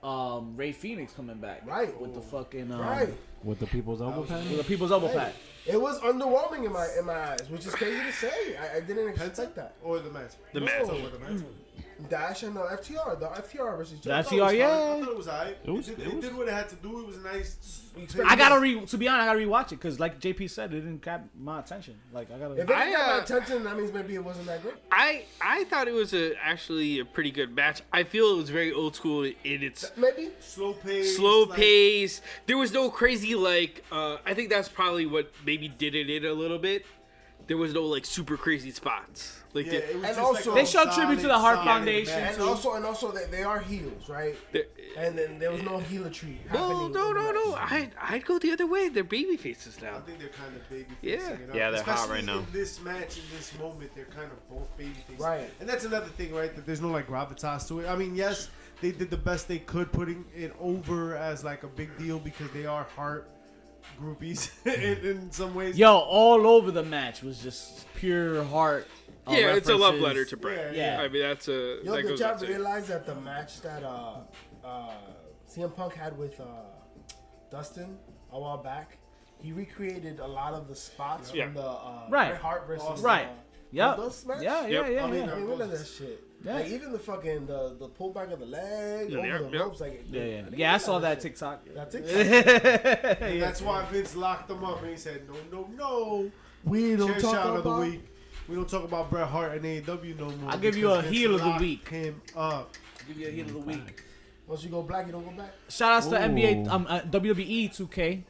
Ray Phoenix coming back. Right. With the fucking Right. With the people's elbow pad? with the people's elbow pad. It was underwhelming in my eyes, which is crazy to say. I didn't expect that. Or the match. The match. Or the match. Dash and FTR, the FTR versus The Joe. FTR, yeah. I thought it was alright. It was- It it was- did what it had to do. It was nice. I gotta rewatch it because like JP said, it didn't grab my attention. Like I gotta. If it didn't get my I attention, that means maybe it wasn't that great. I thought it was actually a pretty good match. I feel it was very old school in its Maybe. Slow pace. slow like- pace. There was no crazy I think that's probably what maybe did it in a little bit. There was no super crazy spots. Yeah, it was And just also- They showed tribute to the Hart Foundation. And also they are heels, right? And then there was no healatry happening. No. I'd go the other way. They're baby faces I now. think they're kind of baby Yeah. facing it up. Yeah, they're hot Especially right now. in this match, in this moment, they're kind of both baby faces. Right. And that's another thing, right? That there's no gravitas to it. I mean, yes, they did the best they could, putting it over as a big deal because they are Hart groupies in some ways. Yo, all over the match was just pure heart. Yeah, it's a love references. letter to Brett. Yeah. I mean that's a Yo, that did goes y'all without saying. realize that the match that CM Punk had with Dustin a while back, he recreated a lot of the spots Yeah. from the Right. Bret Hart versus Right. Yep. Those smash? Yeah. Yep. I mean, look at that shit. Yeah. Like even the fucking the pullback of the leg over the ropes, like Yeah, I saw that TikTok. That's it. And that's why Vince locked them up and he said, no. We don't Chair talk shot about of the week. We don't talk about Bret Hart and AEW no more. I'll give you a because heel Vince of the locked week. him up. Give you a heel of the week. Once you go black, you don't go back. Shout outs to Ooh. NBA, WWE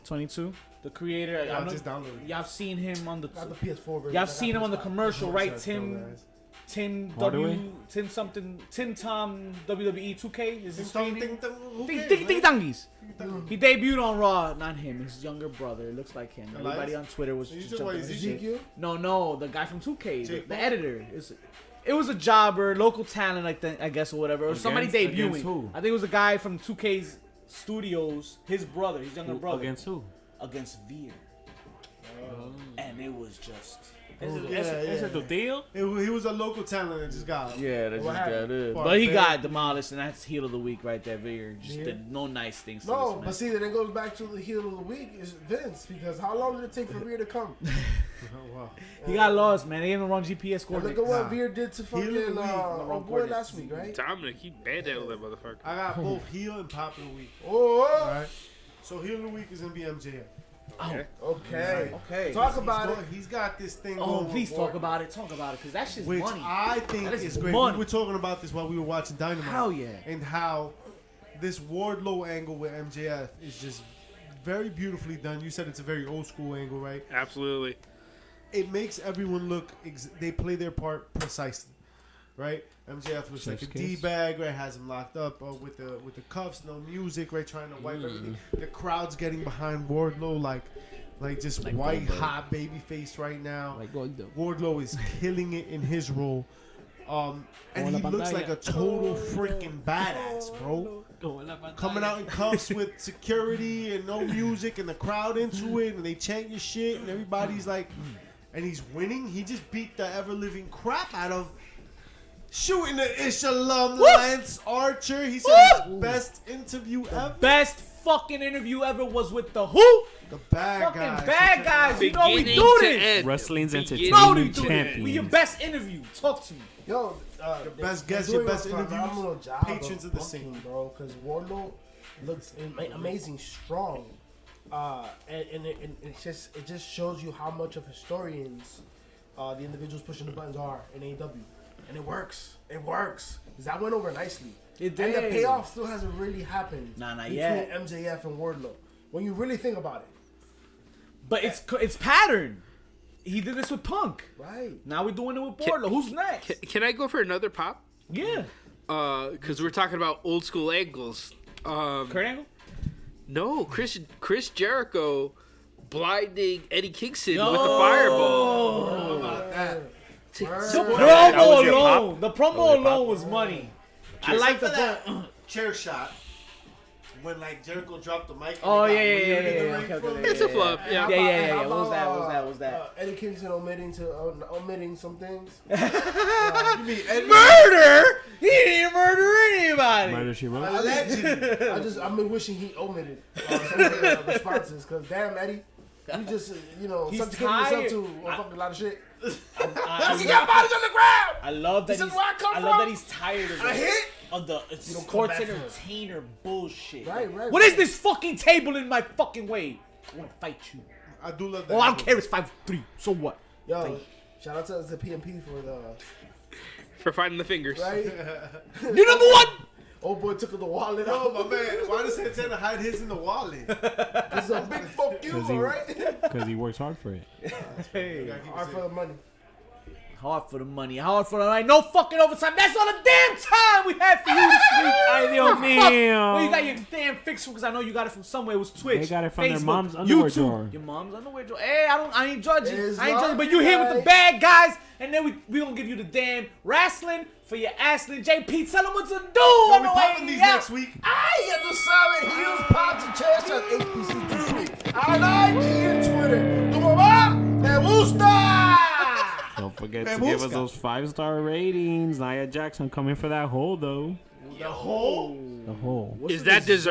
2K22, the creator. Yeah, I know just download it. y'all have seen him on the. Got the PS4 version. Y'all have seen him on the commercial, right? That's still Tim Hardaway? Tim Tom WWE 2K is his nice. name. Who Ding cares, ding man? ding dongies. He debuted on Raw. Not him. His younger brother. It looks like him. Elias? Everybody on Twitter was You just said what, jumping on Ezekiel? shit. Ezekiel? No, the guy from 2K, Jake the Paul? editor. It was a jobber, local talent, I guess, or whatever. Or somebody Against debuting. who? I think it was a guy from 2K's studios, his brother, his younger brother. Against who? Against Veer. And it was just. Is it the deal? He was a local talent that just got. Yeah, that's What just happened? that is. Fuck, But he man. got demolished, and that's heel of the week right there. Veer just Yeah. did no nice things. To No, this but man. see, then it goes back to the heel of the week is Vince, because how long did it take for Veer to come? Oh, wow. He got lost, man. They gave him the wrong GPS And look coordinates. at what Nah. Veer did to Heel of fucking the week. wrong boy coordinates. last week, right? Dominic, he bad-handled that motherfucker. I got both heel and pop of the week. Oh, Alright. So heel of the week is gonna be MJF. okay. Okay. Talk about it. He's got this thing Oh, going. please with talk Ward, about it. Talk about it, because that shit's which money. I think That is is great. money. We were talking about this while we were watching Dynamite. Hell yeah. And how this Wardlow angle with MJF is just very beautifully done. You said it's a very old school angle, right? Absolutely. It makes everyone look. They play their part precisely, right? MJF was like a Chef's kiss. D-bag, right? Has him locked up with the cuffs, no music, right? Trying to wipe everything. The crowd's getting behind Wardlow like just Like white Goldberg. hot baby face right now. Like Goldberg. Wardlow is killing it in his role. And he Hola, looks pantalla. like a total freaking badass, bro. Coming out in cuffs with security and no music and the crowd into it and they chant your shit and everybody's like, and he's winning. He just beat the ever-living crap out of shooting the Ish alum Lance Archer. He said his best interview ever. Best fucking interview ever was with the who? The bad Fucking guys. bad guys. You know we Beginning do to this. end. Wrestling's Beginning You know we entertainment do this. champion. We your best interview. Talk to me. Yo, best they're guest, your doing a best phenomenal interviews, job patrons of the booking, scene. bro. Because Wardlow looks amazing, strong, and it just shows you how much of historians the individuals pushing the buttons are in AEW, and it works. It works. 'Cause that went over nicely. It And the did. payoff still hasn't really happened Nah, not between yet. MJF and Wardlow. When you really think about it, But it's pattern. He did this with Punk. right? Now we're doing it with Wardlow. Who's next? Can I go for another pop? Yeah. Because we're talking about old school angles. Kurt Angle? No, Chris Jericho blinding Eddie Kingston with the fireball. The was promo your alone. The promo alone was money. I like the promo. chair shot when like Jericho dropped the mic. Oh yeah. Okay. It's a flop. Yeah. Yeah. How What was that? about, What was that? Eddie Kingston omitting some things. You mean Edmund? Murder? He didn't murder anybody. Murder She Wrote? Allegedly. I've been wishing he omitted some of the responses, because damn Eddie, you just He's subjugated yourself tired. to a fucking lot of shit. I He got bodies on the ground. I love that This is he's. where I come I love from. that he's tired of A it. hit. Of the don't come sports back from it. entertainer bullshit. Right. What is this fucking table in my fucking way? I wanna fight you. I do love that. Oh, I don't care. It's 5'3". So what? Yo, shout out to PMP for the For finding the fingers. right. You're number one. Old boy took the wallet Yo, out. my man, why does Santana hide his in the wallet? It's a big fuck you, he- alright? Because he works hard for it. Hey. Hard for the money. Hard for the money. Hard for the money. No fucking overtime. That's all the damn time we had for you this week. Ay, Dios Fuck. mío. Well, you got your damn fix because I know you got it from somewhere. It was Twitch. They got it from their Facebook, mom's underwear YouTube. drawer. Your mom's underwear drawer. Hey, I ain't judging. It's I ain't not judging. But you here with the right. bad guys, and then we gonna give you the damn wrestling for your ASSLIN. JP, tell them what to do on We the popping way these out. next week. Ay, ya tú sabes, heels, pops, and chair shot, HPC23. On IG and Twitter. Tu mamá me gusta! Don't forget Man, to give us Wolf's those 5-star ratings. Nia Jackson coming for that hole, though. The whole. The hole. Is that deserved?